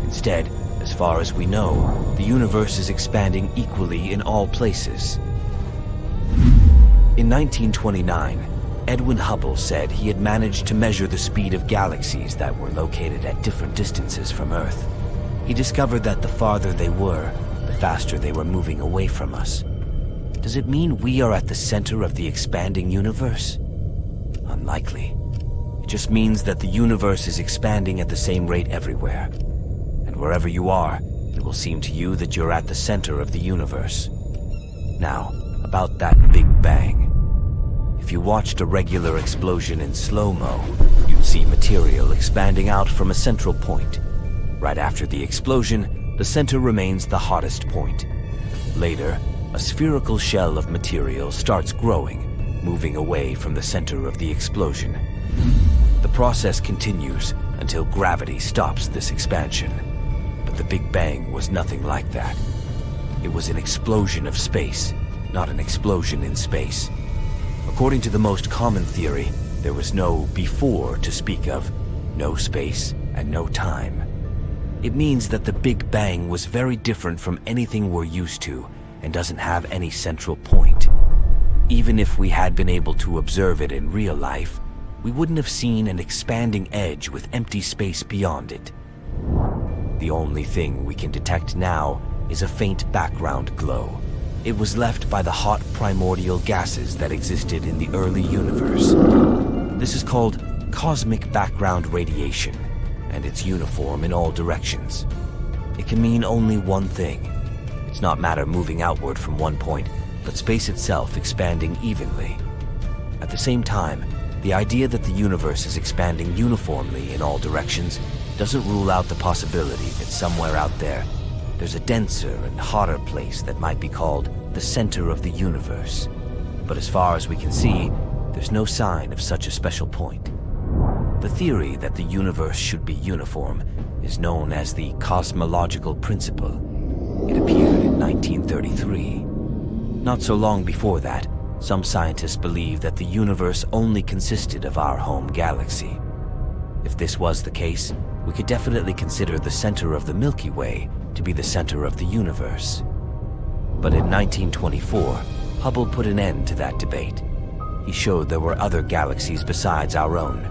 Instead, as far as we know, the universe is expanding equally in all places. In 1929, Edwin Hubble said he had managed to measure the speed of galaxies that were located at different distances from Earth. He discovered that the farther they were, the faster they were moving away from us. Does it mean we are at the center of the expanding universe? Unlikely. It just means that the universe is expanding at the same rate everywhere. And wherever you are, it will seem to you that you're at the center of the universe. Now, about that Big Bang. If you watched a regular explosion in slow-mo, you'd see material expanding out from a central point. Right after the explosion, the center remains the hottest point. Later, a spherical shell of material starts growing, moving away from the center of the explosion. The process continues until gravity stops this expansion. But the Big Bang was nothing like that. It was an explosion of space, not an explosion in space. According to the most common theory, there was no before to speak of, no space and no time. It means that the Big Bang was very different from anything we're used to and doesn't have any central point. Even if we had been able to observe it in real life, we wouldn't have seen an expanding edge with empty space beyond it. The only thing we can detect now is a faint background glow. It was left by the hot primordial gases that existed in the early universe. This is called cosmic background radiation, and it's uniform in all directions. It can mean only one thing. It's not matter moving outward from one point, but space itself expanding evenly. At the same time, the idea that the universe is expanding uniformly in all directions doesn't rule out the possibility that somewhere out there, there's a denser and hotter place that might be called the center of the universe. But as far as we can see, there's no sign of such a special point. The theory that the universe should be uniform is known as the cosmological principle. It appeared in 1933. Not so long before that, some scientists believed that the universe only consisted of our home galaxy. If this was the case, we could definitely consider the center of the Milky Way to be the center of the universe. But in 1924, Hubble put an end to that debate. He showed there were other galaxies besides our own.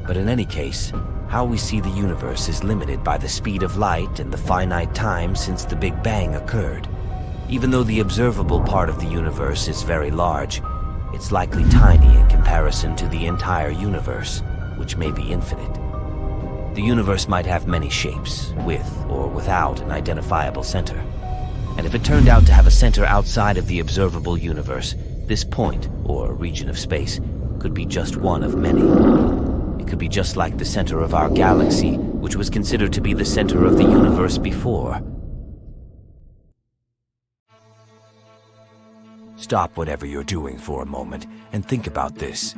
But in any case, how we see the universe is limited by the speed of light and the finite time since the Big Bang occurred. Even though the observable part of the universe is very large, it's likely tiny in comparison to the entire universe, which may be infinite. The universe might have many shapes, with or without an identifiable center. And if it turned out to have a center outside of the observable universe, this point, or region of space, could be just one of many. It could be just like the center of our galaxy, which was considered to be the center of the universe before. Stop whatever you're doing for a moment and think about this.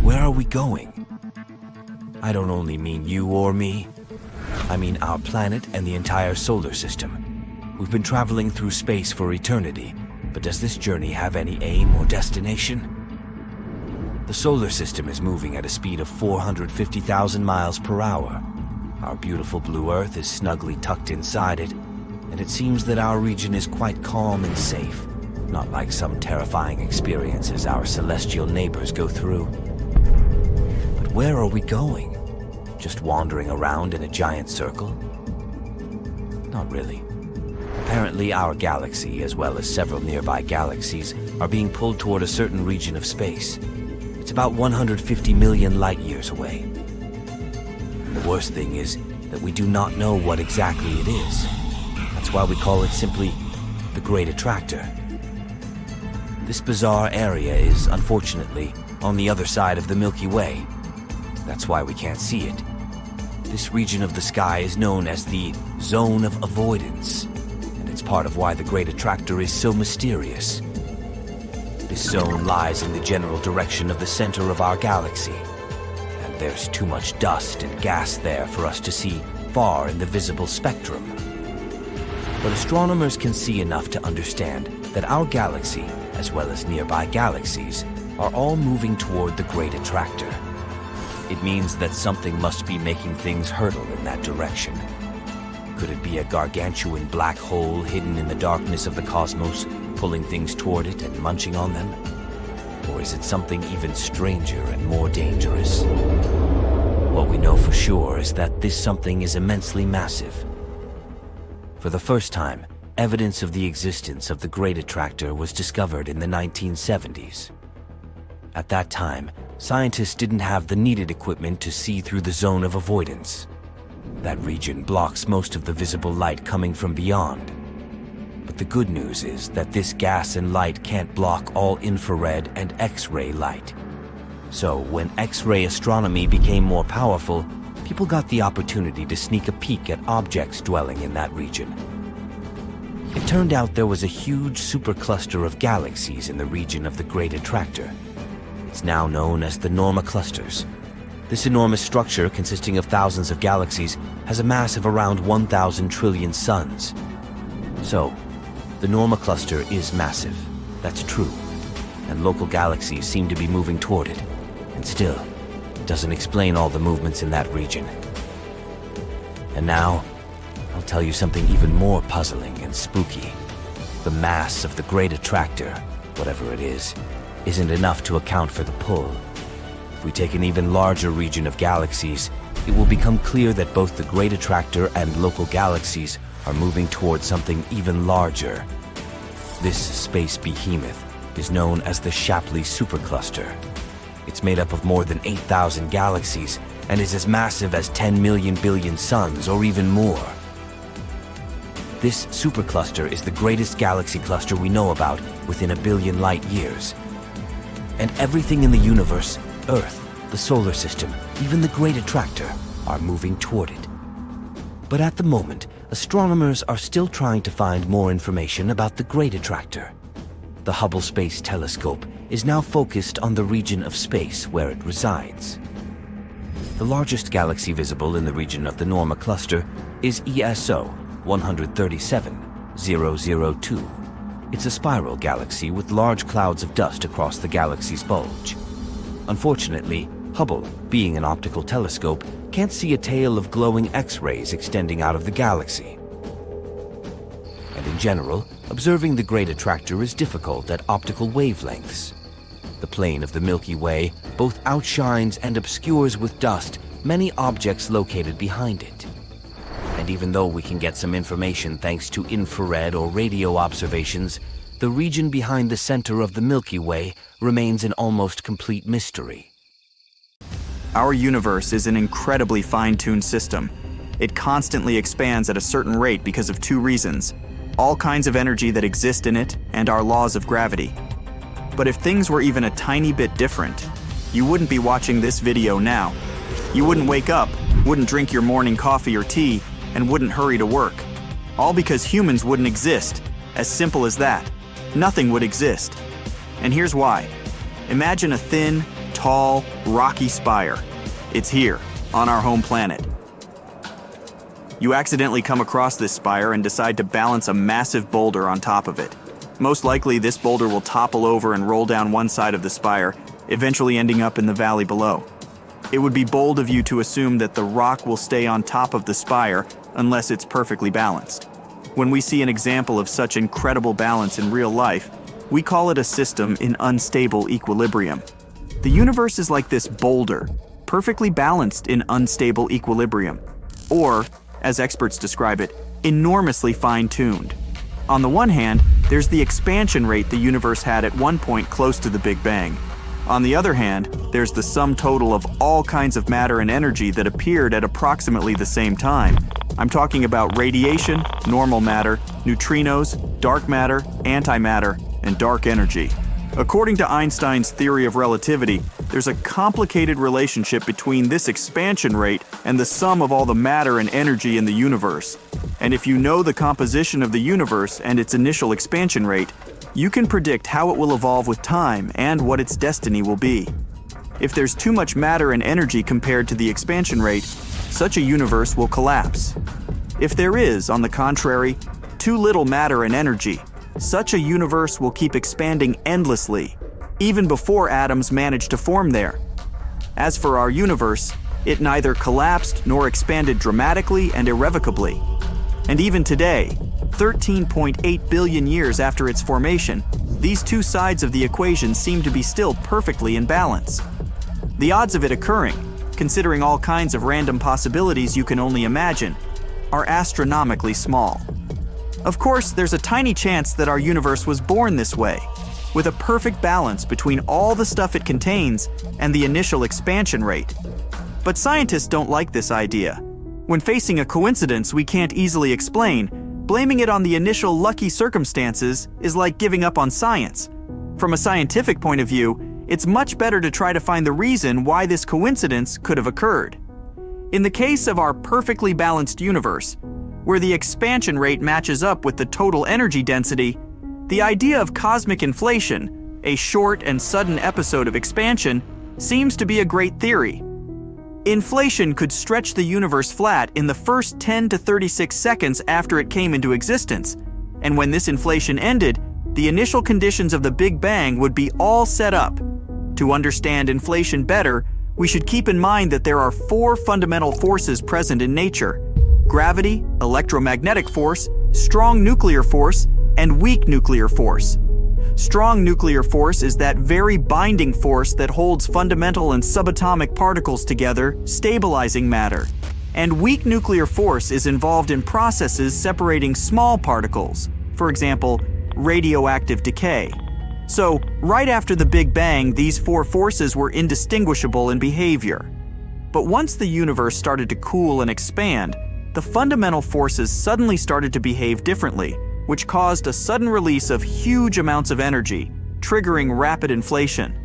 Where are we going? I don't only mean you or me. I mean our planet and the entire solar system. We've been traveling through space for eternity, but does this journey have any aim or destination? The solar system is moving at a speed of 450,000 miles per hour. Our beautiful blue Earth is snugly tucked inside it, and it seems that our region is quite calm and safe, not like some terrifying experiences our celestial neighbors go through. But where are we going? Just wandering around in a giant circle? Not really. Apparently, our galaxy, as well as several nearby galaxies, are being pulled toward a certain region of space. It's about 150 million light-years away. The worst thing is that we do not know what exactly it is. That's why we call it simply the Great Attractor. This bizarre area is, unfortunately, on the other side of the Milky Way. That's why we can't see it. This region of the sky is known as the Zone of Avoidance, and it's part of why the Great Attractor is so mysterious. This zone lies in the general direction of the center of our galaxy, and there's too much dust and gas there for us to see far in the visible spectrum. But astronomers can see enough to understand that our galaxy, as well as nearby galaxies, are all moving toward the Great Attractor. It means that something must be making things hurtle in that direction. Could it be a gargantuan black hole hidden in the darkness of the cosmos, pulling things toward it and munching on them? Or is it something even stranger and more dangerous? What we know for sure is that this something is immensely massive. For the first time, evidence of the existence of the Great Attractor was discovered in the 1970s. At that time, scientists didn't have the needed equipment to see through the zone of avoidance. That region blocks most of the visible light coming from beyond. But the good news is that this gas and light can't block all infrared and X-ray light. So when X-ray astronomy became more powerful, people got the opportunity to sneak a peek at objects dwelling in that region. It turned out there was a huge supercluster of galaxies in the region of the Great Attractor. It's now known as the Norma clusters. This enormous structure, consisting of thousands of galaxies, has a mass of around 1,000 trillion suns. So, the Norma cluster is massive. That's true. And local galaxies seem to be moving toward it. And still, it doesn't explain all the movements in that region. And now, I'll tell you something even more puzzling and spooky. The mass of the Great Attractor, whatever it is, isn't enough to account for the pull. If we take an even larger region of galaxies, it will become clear that both the Great Attractor and local galaxies are moving towards something even larger. This space behemoth is known as the Shapley Supercluster. It's made up of more than 8,000 galaxies and is as massive as 10 million billion suns or even more. This supercluster is the greatest galaxy cluster we know about within a billion light years. And everything in the universe, Earth, the solar system, even the Great Attractor, are moving toward it. But at the moment, astronomers are still trying to find more information about the Great Attractor. The Hubble Space Telescope is now focused on the region of space where it resides. The largest galaxy visible in the region of the Norma cluster is ESO 137002. It's a spiral galaxy with large clouds of dust across the galaxy's bulge. Unfortunately, Hubble, being an optical telescope, can't see a tail of glowing X-rays extending out of the galaxy. And in general, observing the Great Attractor is difficult at optical wavelengths. The plane of the Milky Way both outshines and obscures with dust many objects located behind it. And even though we can get some information thanks to infrared or radio observations, the region behind the center of the Milky Way remains an almost complete mystery. Our universe is an incredibly fine-tuned system. It constantly expands at a certain rate because of two reasons: all kinds of energy that exist in it and our laws of gravity. But if things were even a tiny bit different, you wouldn't be watching this video now. You wouldn't wake up, wouldn't drink your morning coffee or tea, and wouldn't hurry to work. All because humans wouldn't exist. As simple as that. Nothing would exist. And here's why. Imagine a thin, tall, rocky spire. It's here, on our home planet. You accidentally come across this spire and decide to balance a massive boulder on top of it. Most likely, this boulder will topple over and roll down one side of the spire, eventually ending up in the valley below. It would be bold of you to assume that the rock will stay on top of the spire unless it's perfectly balanced. When we see an example of such incredible balance in real life, we call it a system in unstable equilibrium. The universe is like this boulder, perfectly balanced in unstable equilibrium, or, as experts describe it, enormously fine-tuned. On the one hand, there's the expansion rate the universe had at one point close to the Big Bang. On the other hand, there's the sum total of all kinds of matter and energy that appeared at approximately the same time. I'm talking about radiation, normal matter, neutrinos, dark matter, antimatter, and dark energy. According to Einstein's theory of relativity, there's a complicated relationship between this expansion rate and the sum of all the matter and energy in the universe. And if you know the composition of the universe and its initial expansion rate, you can predict how it will evolve with time and what its destiny will be. If there's too much matter and energy compared to the expansion rate, such a universe will collapse. If there is, on the contrary, too little matter and energy, such a universe will keep expanding endlessly, even before atoms manage to form there. As for our universe, it neither collapsed nor expanded dramatically and irrevocably. And even today, 13.8 billion years after its formation, these two sides of the equation seem to be still perfectly in balance. The odds of it occurring, considering all kinds of random possibilities you can only imagine, are astronomically small. Of course, there's a tiny chance that our universe was born this way, with a perfect balance between all the stuff it contains and the initial expansion rate. But scientists don't like this idea. When facing a coincidence we can't easily explain, blaming it on the initial lucky circumstances is like giving up on science. From a scientific point of view, it's much better to try to find the reason why this coincidence could have occurred. In the case of our perfectly balanced universe, where the expansion rate matches up with the total energy density, the idea of cosmic inflation, a short and sudden episode of expansion, seems to be a great theory. Inflation could stretch the universe flat in the first 10 to 36 seconds after it came into existence, and when this inflation ended, the initial conditions of the Big Bang would be all set up. To understand inflation better, we should keep in mind that there are four fundamental forces present in nature: gravity, electromagnetic force, strong nuclear force, and weak nuclear force. Strong nuclear force is that very binding force that holds fundamental and subatomic particles together, stabilizing matter. And weak nuclear force is involved in processes separating small particles, for example, radioactive decay. So, right after the Big Bang, these four forces were indistinguishable in behavior. But once the universe started to cool and expand, the fundamental forces suddenly started to behave differently, which caused a sudden release of huge amounts of energy, triggering rapid inflation.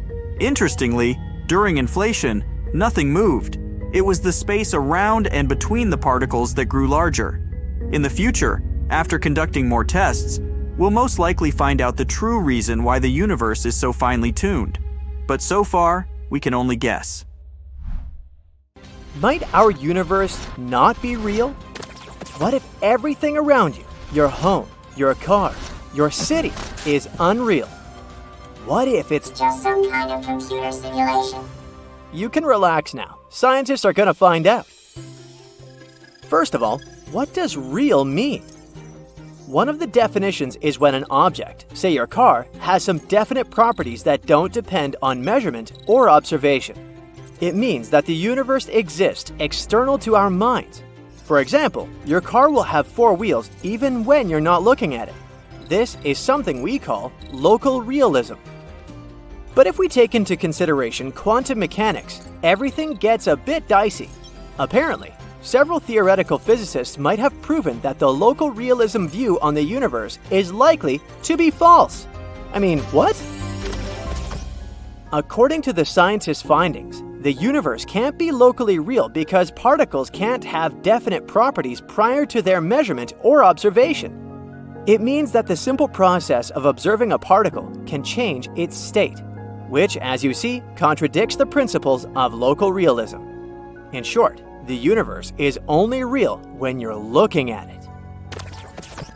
Interestingly, during inflation, nothing moved. It was the space around and between the particles that grew larger. In the future, after conducting more tests, we'll most likely find out the true reason why the universe is so finely tuned. But so far, we can only guess. Might our universe not be real? What if everything around you, your home, your car, your city, is unreal? What if it's just some kind of computer simulation? You can relax now. Scientists are going to find out. First of all, what does real mean? One of the definitions is when an object, say your car, has some definite properties that don't depend on measurement or observation. It means that the universe exists external to our minds. For example, your car will have four wheels even when you're not looking at it. This is something we call local realism. But if we take into consideration quantum mechanics, everything gets a bit dicey. Apparently, several theoretical physicists might have proven that the local realism view on the universe is likely to be false. I mean, what? According to the scientists' findings, the universe can't be locally real because particles can't have definite properties prior to their measurement or observation. It means that the simple process of observing a particle can change its state, which, as you see, contradicts the principles of local realism. In short, the universe is only real when you're looking at it.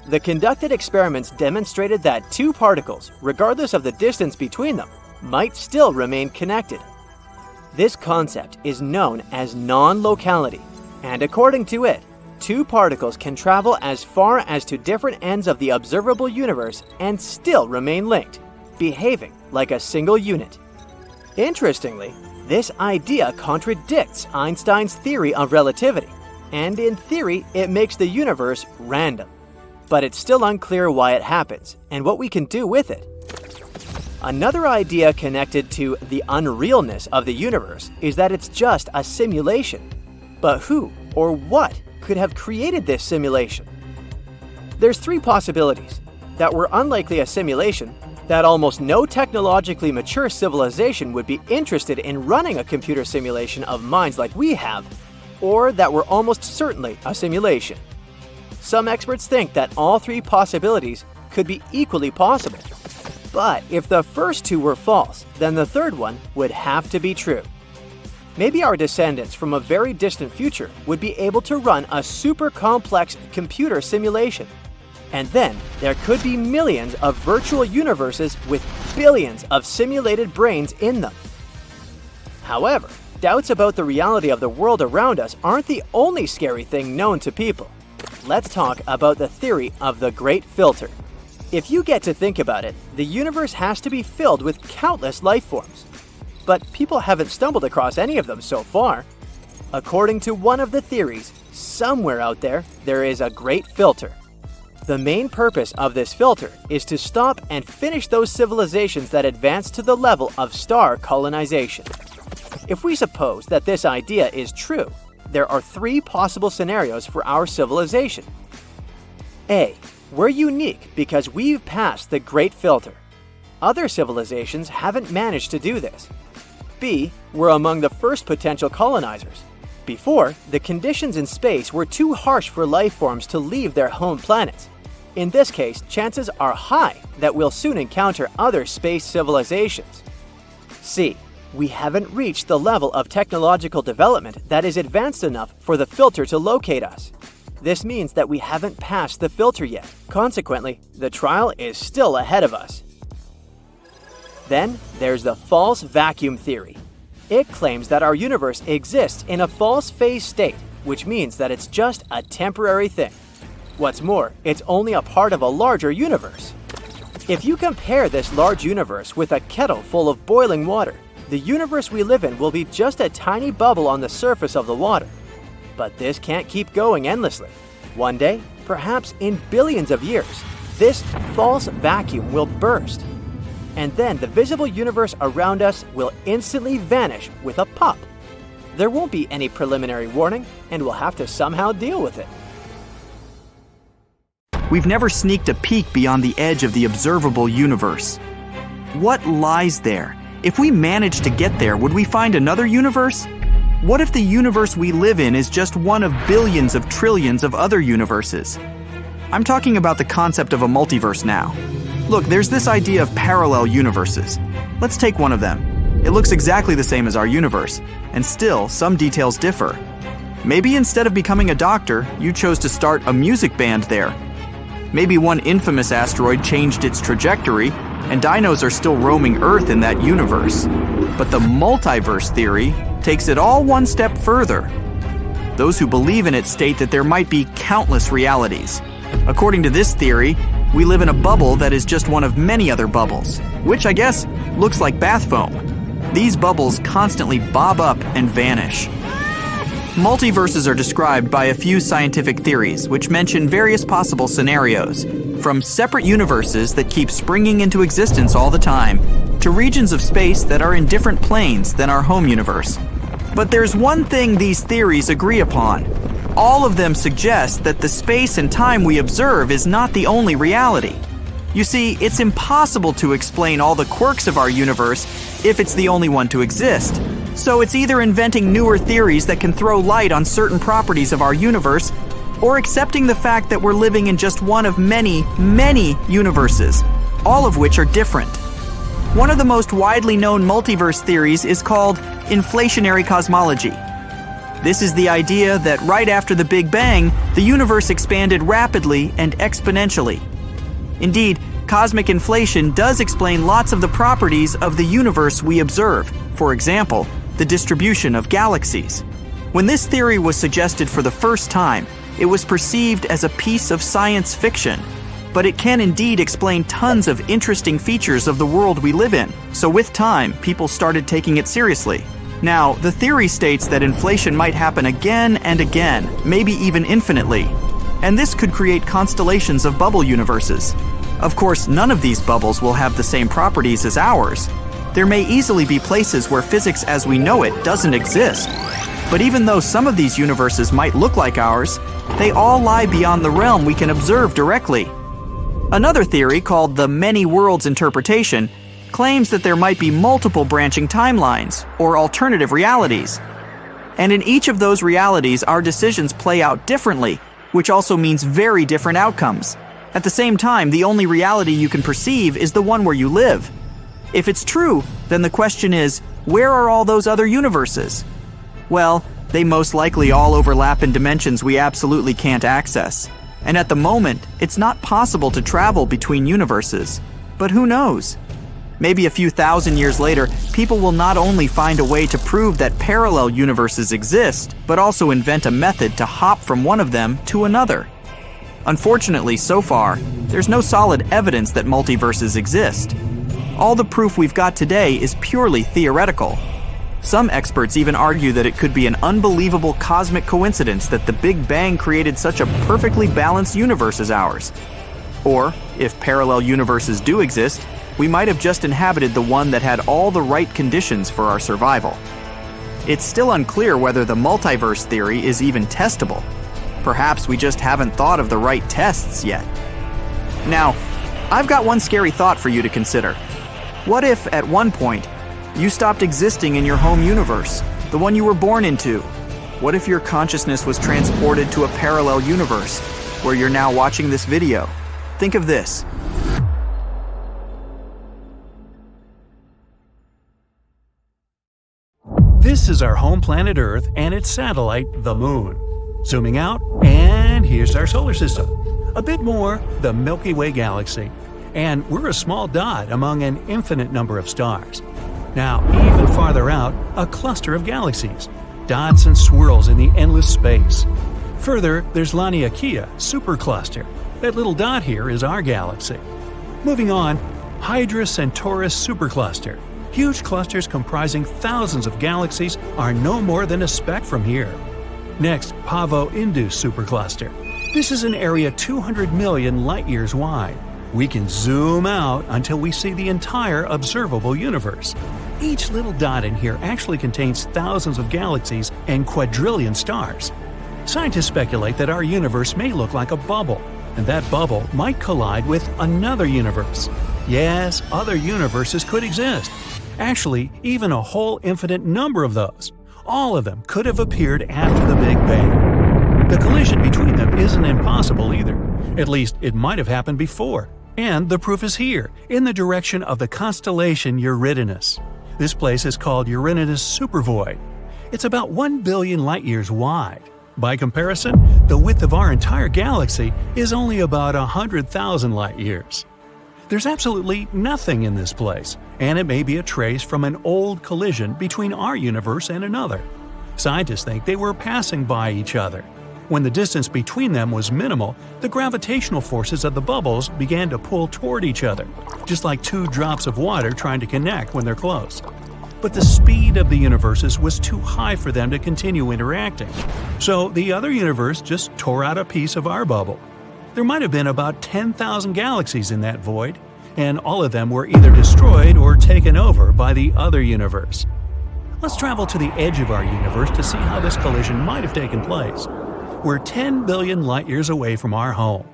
The conducted experiments demonstrated that two particles, regardless of the distance between them, might still remain connected. This concept is known as non-locality, and according to it, two particles can travel as far as to different ends of the observable universe and still remain linked, behaving like a single unit. Interestingly, this idea contradicts Einstein's theory of relativity, and in theory, it makes the universe random. but it's still unclear why it happens and what we can do with it. Another idea connected to the unrealness of the universe is that it's just a simulation. But who or what could have created this simulation? There's three possibilities: that we're unlikely a simulation, that almost no technologically mature civilization would be interested in running a computer simulation of minds like we have, or that we're almost certainly a simulation. Some experts think that all three possibilities could be equally possible. But if the first two were false, then the third one would have to be true. Maybe our descendants from a very distant future would be able to run a super complex computer simulation. And then there could be millions of virtual universes with billions of simulated brains in them. However, doubts about the reality of the world around us aren't the only scary thing known to people. Let's talk about the theory of the Great Filter. If you get to think about it, the universe has to be filled with countless life forms. But people haven't stumbled across any of them so far. According to one of the theories, somewhere out there is a great filter. The main purpose of this filter is to stop and finish those civilizations that advance to the level of star colonization. If we suppose that this idea is true, there are three possible scenarios for our civilization. A. We're unique because we've passed the Great Filter. Other civilizations haven't managed to do this. B. We're among the first potential colonizers. Before, the conditions in space were too harsh for life forms to leave their home planets. In this case, chances are high that we'll soon encounter other space civilizations. C. We haven't reached the level of technological development that is advanced enough for the filter to locate us. This means that we haven't passed the filter yet. Consequently, the trial is still ahead of us. Then, there's the false vacuum theory. It claims that our universe exists in a false phase state, which means that it's just a temporary thing. What's more, it's only a part of a larger universe. If you compare this large universe with a kettle full of boiling water, the universe we live in will be just a tiny bubble on the surface of the water. But this can't keep going endlessly. One day, perhaps in billions of years, this false vacuum will burst. And then the visible universe around us will instantly vanish with a pop. There won't be any preliminary warning, and we'll have to somehow deal with it. We've never sneaked a peek beyond the edge of the observable universe. What lies there? If we managed to get there, would we find another universe? What if the universe we live in is just one of billions of trillions of other universes? I'm talking about the concept of a multiverse now. Look, there's this idea of parallel universes. Let's take one of them. It looks exactly the same as our universe, and still, some details differ. Maybe instead of becoming a doctor, you chose to start a music band there. Maybe one infamous asteroid changed its trajectory, and dinos are still roaming Earth in that universe. But the multiverse theory takes it all one step further. Those who believe in it state that there might be countless realities. According to this theory, we live in a bubble that is just one of many other bubbles, which I guess looks like bath foam. These bubbles constantly bob up and vanish. Multiverses are described by a few scientific theories, which mention various possible scenarios, from separate universes that keep springing into existence all the time, to regions of space that are in different planes than our home universe. But there's one thing these theories agree upon. All of them suggest that the space and time we observe is not the only reality. You see, it's impossible to explain all the quirks of our universe if it's the only one to exist. So it's either inventing newer theories that can throw light on certain properties of our universe, or accepting the fact that we're living in just one of many, many universes, all of which are different. One of the most widely known multiverse theories is called inflationary cosmology. This is the idea that right after the Big Bang, the universe expanded rapidly and exponentially. Indeed, cosmic inflation does explain lots of the properties of the universe we observe. For example, the distribution of galaxies. When this theory was suggested for the first time, it was perceived as a piece of science fiction. But it can indeed explain tons of interesting features of the world we live in. So with time, people started taking it seriously. Now, the theory states that inflation might happen again and again, maybe even infinitely. and this could create constellations of bubble universes. Of course, none of these bubbles will have the same properties as ours. There may easily be places where physics as we know it doesn't exist. But even though some of these universes might look like ours, they all lie beyond the realm we can observe directly. Another theory, called the many worlds interpretation, claims that there might be multiple branching timelines, or alternative realities. And in each of those realities, our decisions play out differently, which also means very different outcomes. At the same time, the only reality you can perceive is the one where you live. If it's true, then the question is, where are all those other universes? Well, they most likely all overlap in dimensions we absolutely can't access. And at the moment, it's not possible to travel between universes. But who knows? Maybe a few thousand years later, people will not only find a way to prove that parallel universes exist, but also invent a method to hop from one of them to another. Unfortunately, so far, there's no solid evidence that multiverses exist. All the proof we've got today is purely theoretical. Some experts even argue that it could be an unbelievable cosmic coincidence that the Big Bang created such a perfectly balanced universe as ours. Or, if parallel universes do exist, we might have just inhabited the one that had all the right conditions for our survival. It's still unclear whether the multiverse theory is even testable. Perhaps we just haven't thought of the right tests yet. Now, I've got one scary thought for you to consider. What if, at one point, you stopped existing in your home universe, the one you were born into? What if your consciousness was transported to a parallel universe, where you're now watching this video? Think of this. This is our home planet Earth and its satellite, the Moon. Zooming out, and here's our solar system. A bit more, the Milky Way galaxy. And we're a small dot among an infinite number of stars. Now, even farther out, a cluster of galaxies. Dots and swirls in the endless space. Further, there's Laniakea supercluster. That little dot here is our galaxy. Moving on, Hydra Centaurus supercluster. Huge clusters comprising thousands of galaxies are no more than a speck from here. Next, Pavo Indus supercluster. This is an area 200 million light-years wide. We can zoom out until we see the entire observable universe. Each little dot in here actually contains thousands of galaxies and quadrillion stars. Scientists speculate that our universe may look like a bubble, and that bubble might collide with another universe. Yes, other universes could exist. Actually, even a whole infinite number of those. All of them could have appeared after the Big Bang. The collision between them isn't impossible either. At least, it might have happened before. And the proof is here, in the direction of the constellation Eridanus. This place is called Eridanus Supervoid. It's about 1 billion light-years wide. By comparison, the width of our entire galaxy is only about 100,000 light-years. There's absolutely nothing in this place, and it may be a trace from an old collision between our universe and another. Scientists think they were passing by each other. When the distance between them was minimal, the gravitational forces of the bubbles began to pull toward each other, just like two drops of water trying to connect when they're close. But the speed of the universes was too high for them to continue interacting. So the other universe just tore out a piece of our bubble. There might have been about 10,000 galaxies in that void, and all of them were either destroyed or taken over by the other universe. Let's travel to the edge of our universe to see how this collision might have taken place. We're 10 billion light-years away from our home.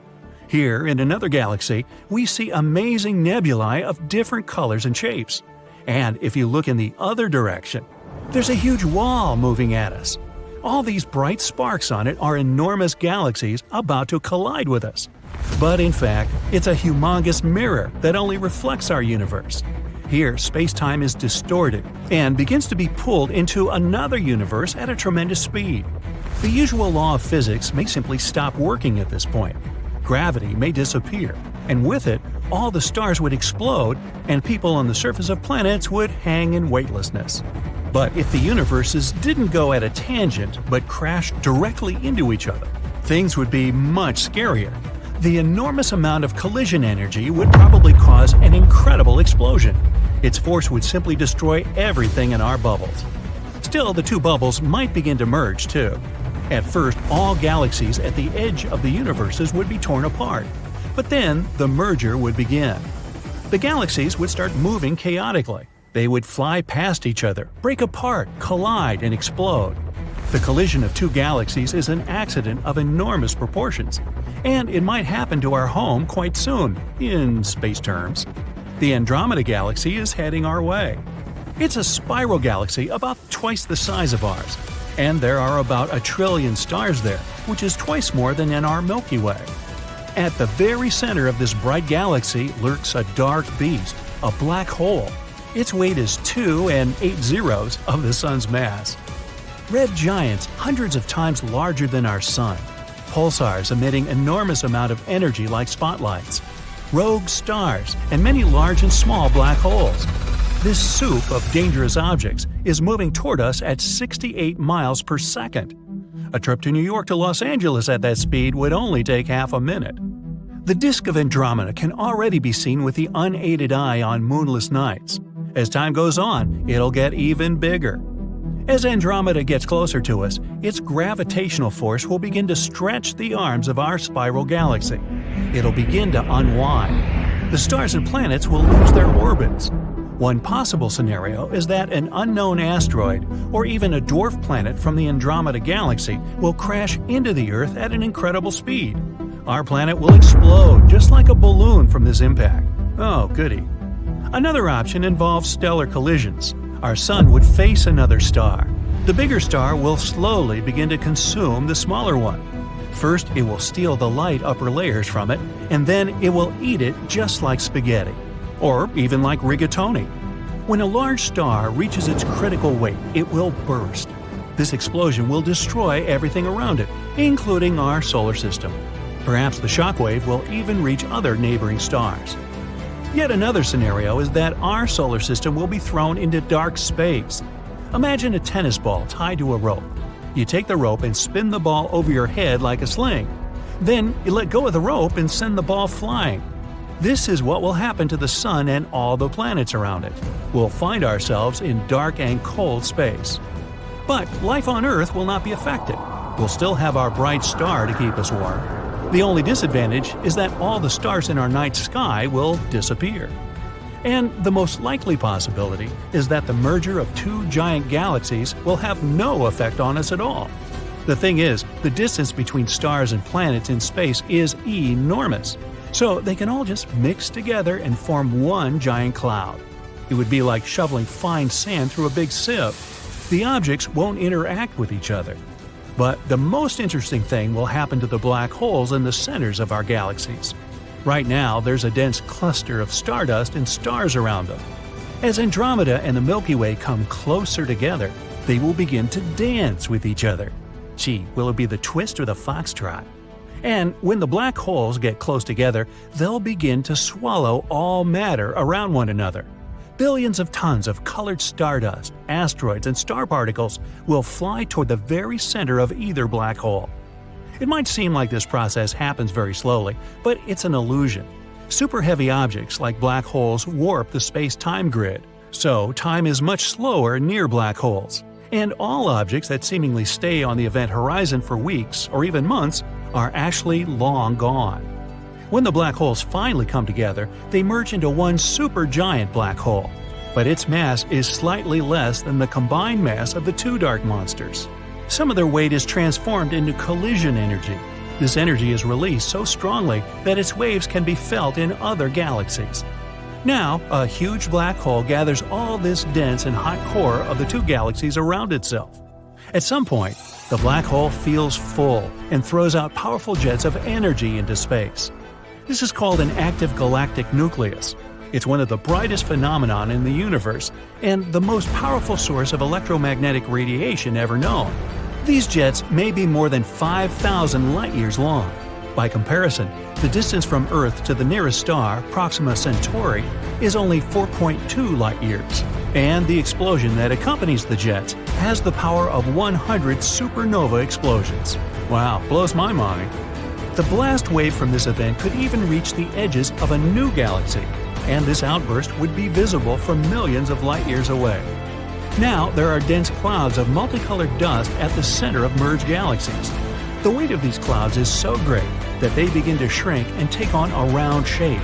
Here, in another galaxy, we see amazing nebulae of different colors and shapes. And if you look in the other direction, there's a huge wall moving at us. All these bright sparks on it are enormous galaxies about to collide with us. But in fact, it's a humongous mirror that only reflects our universe. Here, space-time is distorted and begins to be pulled into another universe at a tremendous speed. The usual law of physics may simply stop working at this point. Gravity may disappear, and with it, all the stars would explode and people on the surface of planets would hang in weightlessness. But if the universes didn't go at a tangent but crashed directly into each other, things would be much scarier. The enormous amount of collision energy would probably cause an incredible explosion. Its force would simply destroy everything in our bubbles. Still, the two bubbles might begin to merge too. At first, all galaxies at the edge of the universes would be torn apart. But then, the merger would begin. The galaxies would start moving chaotically. They would fly past each other, break apart, collide, and explode. The collision of two galaxies is an accident of enormous proportions, and it might happen to our home quite soon, in space terms. The Andromeda Galaxy is heading our way. It's a spiral galaxy about twice the size of ours, and there are about 1 trillion stars there, which is twice more than in our Milky Way. At the very center of this bright galaxy lurks a dark beast, a black hole. Its weight is 2 and 8 zeros of the Sun's mass. Red giants hundreds of times larger than our Sun. Pulsars emitting enormous amount of energy like spotlights. Rogue stars, and many large and small black holes. This soup of dangerous objects is moving toward us at 68 miles per second. A trip to New York to Los Angeles at that speed would only take half a minute. The disk of Andromeda can already be seen with the unaided eye on moonless nights. As time goes on, it'll get even bigger. As Andromeda gets closer to us, its gravitational force will begin to stretch the arms of our spiral galaxy. It'll begin to unwind. The stars and planets will lose their orbits. One possible scenario is that an unknown asteroid, or even a dwarf planet from the Andromeda Galaxy, will crash into the Earth at an incredible speed. Our planet will explode just like a balloon from this impact. Oh, goody. Another option involves stellar collisions. Our Sun would face another star. The bigger star will slowly begin to consume the smaller one. First, it will steal the light upper layers from it, and then it will eat it just like spaghetti. Or even like rigatoni. When a large star reaches its critical weight, it will burst. This explosion will destroy everything around it, including our solar system. Perhaps the shockwave will even reach other neighboring stars. Yet another scenario is that our solar system will be thrown into dark space. Imagine a tennis ball tied to a rope. You take the rope and spin the ball over your head like a sling. Then you let go of the rope and send the ball flying. This is what will happen to the Sun and all the planets around it. We'll find ourselves in dark and cold space. But life on Earth will not be affected. We'll still have our bright star to keep us warm. The only disadvantage is that all the stars in our night sky will disappear. And the most likely possibility is that the merger of two giant galaxies will have no effect on us at all. The thing is, the distance between stars and planets in space is enormous. So they can all just mix together and form one giant cloud. It would be like shoveling fine sand through a big sieve. The objects won't interact with each other. But the most interesting thing will happen to the black holes in the centers of our galaxies. Right now, there's a dense cluster of stardust and stars around them. As Andromeda and the Milky Way come closer together, they will begin to dance with each other. Gee, will it be the twist or the foxtrot? And when the black holes get close together, they'll begin to swallow all matter around one another. Billions of tons of colored stardust, asteroids, and star particles will fly toward the very center of either black hole. It might seem like this process happens very slowly, but it's an illusion. Super heavy objects like black holes warp the space-time grid, so time is much slower near black holes. And all objects that seemingly stay on the event horizon for weeks or even months are actually long gone. When the black holes finally come together, they merge into one supergiant black hole, but its mass is slightly less than the combined mass of the two dark monsters. Some of their weight is transformed into collision energy. This energy is released so strongly that its waves can be felt in other galaxies. Now, a huge black hole gathers all this dense and hot core of the two galaxies around itself. At some point, the black hole feels full and throws out powerful jets of energy into space. This is called an active galactic nucleus. It's one of the brightest phenomena in the universe and the most powerful source of electromagnetic radiation ever known. These jets may be more than 5,000 light-years long. By comparison, the distance from Earth to the nearest star, Proxima Centauri, is only 4.2 light-years. And the explosion that accompanies the jets has the power of 100 supernova explosions. Wow, blows my mind. The blast wave from this event could even reach the edges of a new galaxy, and this outburst would be visible from millions of light-years away. Now, there are dense clouds of multicolored dust at the center of merged galaxies. The weight of these clouds is so great that they begin to shrink and take on a round shape.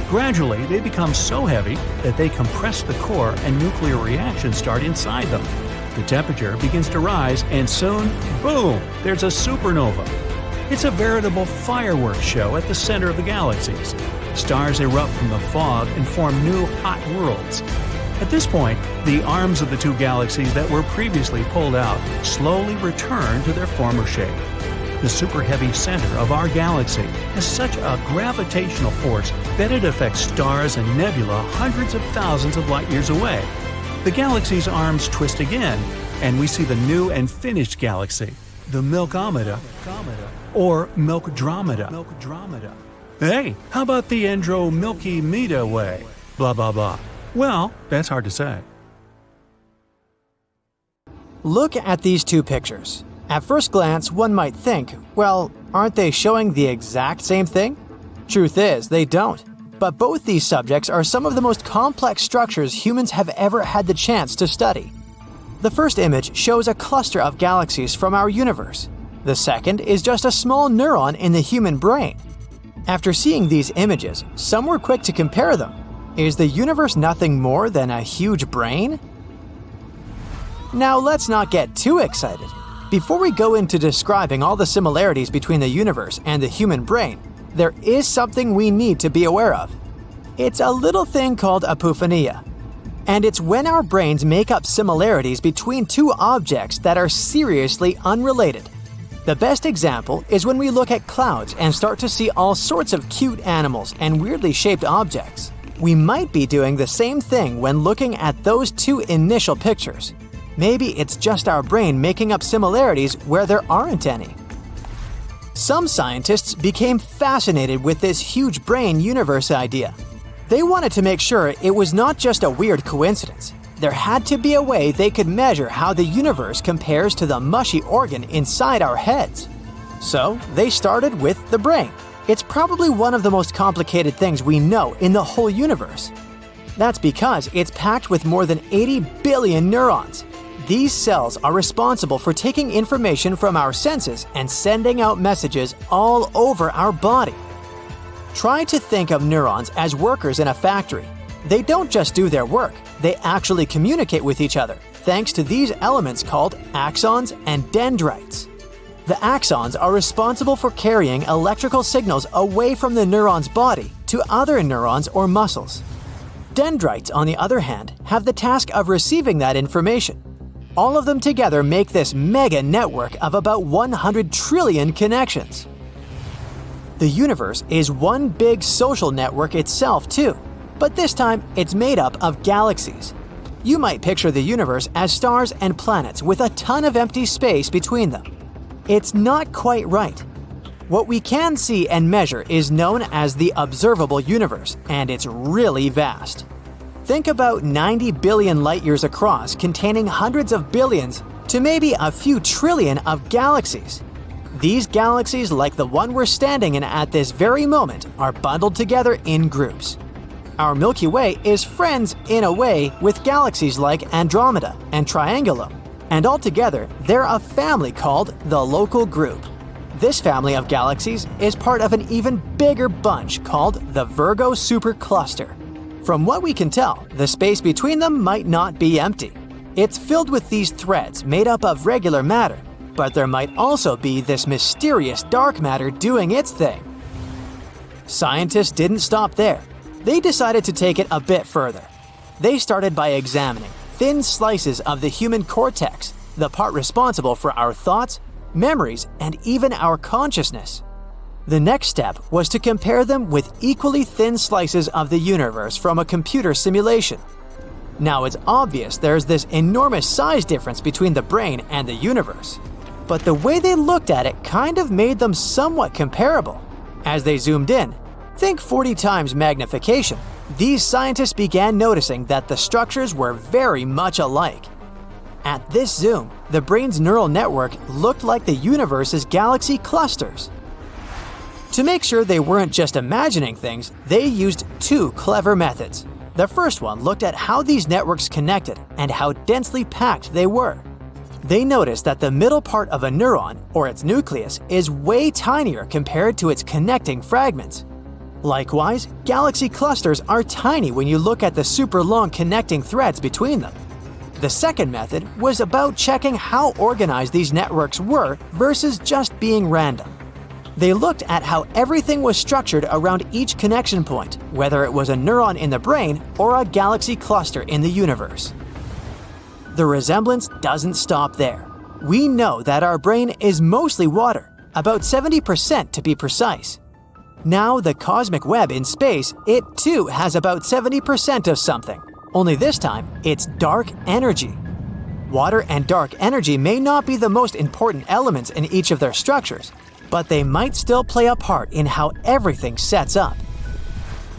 Gradually, they become so heavy that they compress the core and nuclear reactions start inside them. The temperature begins to rise and soon, boom, there's a supernova. It's a veritable fireworks show at the center of the galaxies. Stars erupt from the fog and form new hot worlds. At this point, the arms of the two galaxies that were previously pulled out slowly return to their former shape. The super-heavy center of our galaxy has such a gravitational force that it affects stars and nebula hundreds of thousands of light years away. The galaxy's arms twist again, and we see the new and finished galaxy, the Milkomeda, or Milkdromeda. Hey, how about the Milky Meter way? Blah blah blah. Well, that's hard to say. Look at these two pictures. At first glance, one might think, well, aren't they showing the exact same thing? Truth is, they don't. But both these subjects are some of the most complex structures humans have ever had the chance to study. The first image shows a cluster of galaxies from our universe. The second is just a small neuron in the human brain. After seeing these images, some were quick to compare them. Is the universe nothing more than a huge brain? Now let's not get too excited. Before we go into describing all the similarities between the universe and the human brain, there is something we need to be aware of. It's a little thing called apophenia. And it's when our brains make up similarities between two objects that are seriously unrelated. The best example is when we look at clouds and start to see all sorts of cute animals and weirdly shaped objects. We might be doing the same thing when looking at those two initial pictures. Maybe it's just our brain making up similarities where there aren't any. Some scientists became fascinated with this huge brain universe idea. They wanted to make sure it was not just a weird coincidence. There had to be a way they could measure how the universe compares to the mushy organ inside our heads. So they started with the brain. It's probably one of the most complicated things we know in the whole universe. That's because it's packed with more than 80 billion neurons. These cells are responsible for taking information from our senses and sending out messages all over our body. Try to think of neurons as workers in a factory. They don't just do their work, they actually communicate with each other, thanks to these elements called axons and dendrites. The axons are responsible for carrying electrical signals away from the neuron's body to other neurons or muscles. Dendrites, on the other hand, have the task of receiving that information. All of them together make this mega network of about 100 trillion connections. The universe is one big social network itself too, but this time it's made up of galaxies. You might picture the universe as stars and planets with a ton of empty space between them. It's not quite right. What we can see and measure is known as the observable universe, and it's really vast. Think about 90 billion light-years across, containing hundreds of billions to maybe a few trillion of galaxies. These galaxies, like the one we're standing in at this very moment, are bundled together in groups. Our Milky Way is friends, in a way, with galaxies like Andromeda and Triangulum, and altogether, they're a family called the Local Group. This family of galaxies is part of an even bigger bunch called the Virgo Supercluster. From what we can tell, the space between them might not be empty. It's filled with these threads made up of regular matter, but there might also be this mysterious dark matter doing its thing. Scientists didn't stop there. They decided to take it a bit further. They started by examining thin slices of the human cortex, the part responsible for our thoughts, memories, and even our consciousness. The next step was to compare them with equally thin slices of the universe from a computer simulation. Now it's obvious there's this enormous size difference between the brain and the universe. But the way they looked at it kind of made them somewhat comparable. As they zoomed in, think 40 times magnification, these scientists began noticing that the structures were very much alike. At this zoom, the brain's neural network looked like the universe's galaxy clusters. To make sure they weren't just imagining things, they used two clever methods. The first one looked at how these networks connected and how densely packed they were. They noticed that the middle part of a neuron, or its nucleus, is way tinier compared to its connecting fragments. Likewise, galaxy clusters are tiny when you look at the super long connecting threads between them. The second method was about checking how organized these networks were versus just being random. They looked at how everything was structured around each connection point, whether it was a neuron in the brain or a galaxy cluster in the universe. The resemblance doesn't stop there. We know that our brain is mostly water, about 70% to be precise. Now, the cosmic web in space, it too has about 70% of something, only this time it's dark energy. Water and dark energy may not be the most important elements in each of their structures, but they might still play a part in how everything sets up.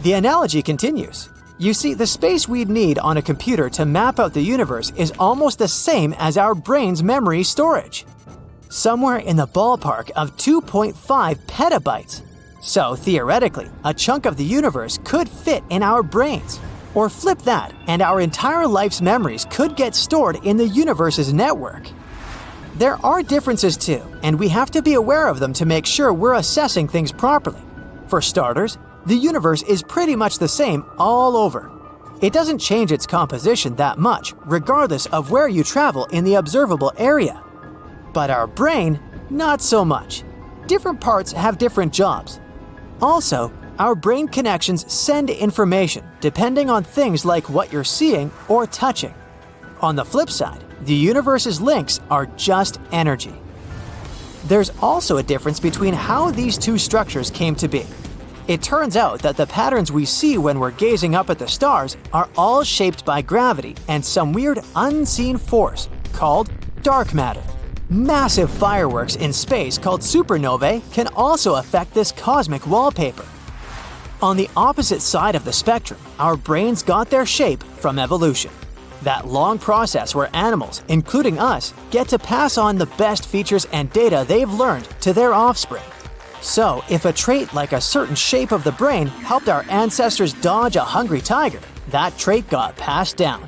The analogy continues. You see, the space we'd need on a computer to map out the universe is almost the same as our brain's memory storage. Somewhere in the ballpark of 2.5 petabytes. So theoretically, a chunk of the universe could fit in our brains. Or flip that, and our entire life's memories could get stored in the universe's network. There are differences too, and we have to be aware of them to make sure we're assessing things properly. For starters, the universe is pretty much the same all over. It doesn't change its composition that much, regardless of where you travel in the observable area. But our brain, not so much. Different parts have different jobs. Also, our brain connections send information depending on things like what you're seeing or touching. On the flip side, the universe's links are just energy. There's also a difference between how these two structures came to be. It turns out that the patterns we see when we're gazing up at the stars are all shaped by gravity and some weird unseen force called dark matter. Massive fireworks in space called supernovae can also affect this cosmic wallpaper. On the opposite side of the spectrum, our brains got their shape from evolution. That long process where animals, including us, get to pass on the best features and data they've learned to their offspring. So, if a trait like a certain shape of the brain helped our ancestors dodge a hungry tiger, that trait got passed down.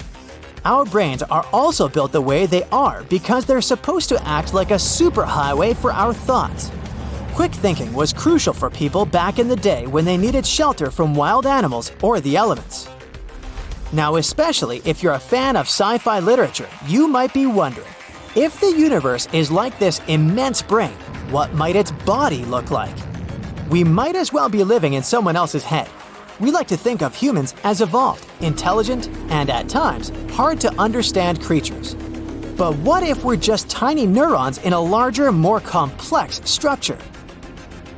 Our brains are also built the way they are because they're supposed to act like a superhighway for our thoughts. Quick thinking was crucial for people back in the day when they needed shelter from wild animals or the elements. Now, especially if you're a fan of sci-fi literature, you might be wondering, if the universe is like this immense brain, what might its body look like? We might as well be living in someone else's head. We like to think of humans as evolved, intelligent, and at times, hard to understand creatures. But what if we're just tiny neurons in a larger, more complex structure?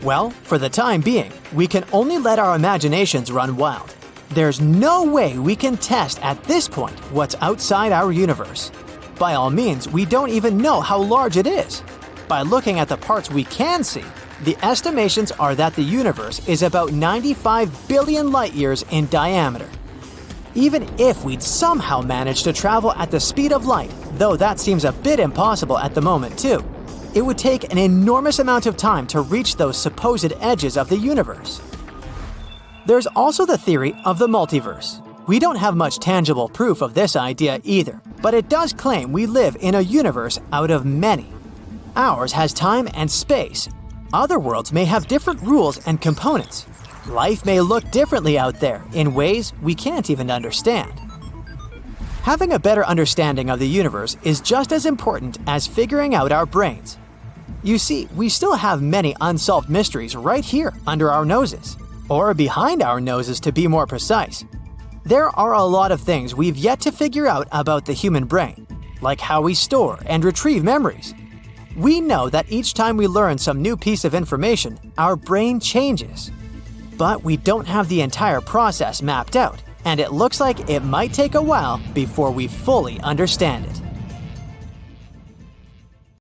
Well, for the time being, we can only let our imaginations run wild. There's no way we can test at this point what's outside our universe. By all means, we don't even know how large it is. By looking at the parts we can see, the estimations are that the universe is about 95 billion light-years in diameter. Even if we'd somehow manage to travel at the speed of light, though that seems a bit impossible at the moment too, it would take an enormous amount of time to reach those supposed edges of the universe. There's also the theory of the multiverse. We don't have much tangible proof of this idea either, but it does claim we live in a universe out of many. Ours has time and space. Other worlds may have different rules and components. Life may look differently out there in ways we can't even understand. Having a better understanding of the universe is just as important as figuring out our brains. You see, we still have many unsolved mysteries right here under our noses, or behind our noses to be more precise. There are a lot of things we've yet to figure out about the human brain, like how we store and retrieve memories. We know that each time we learn some new piece of information, our brain changes. But we don't have the entire process mapped out, and it looks like it might take a while before we fully understand it.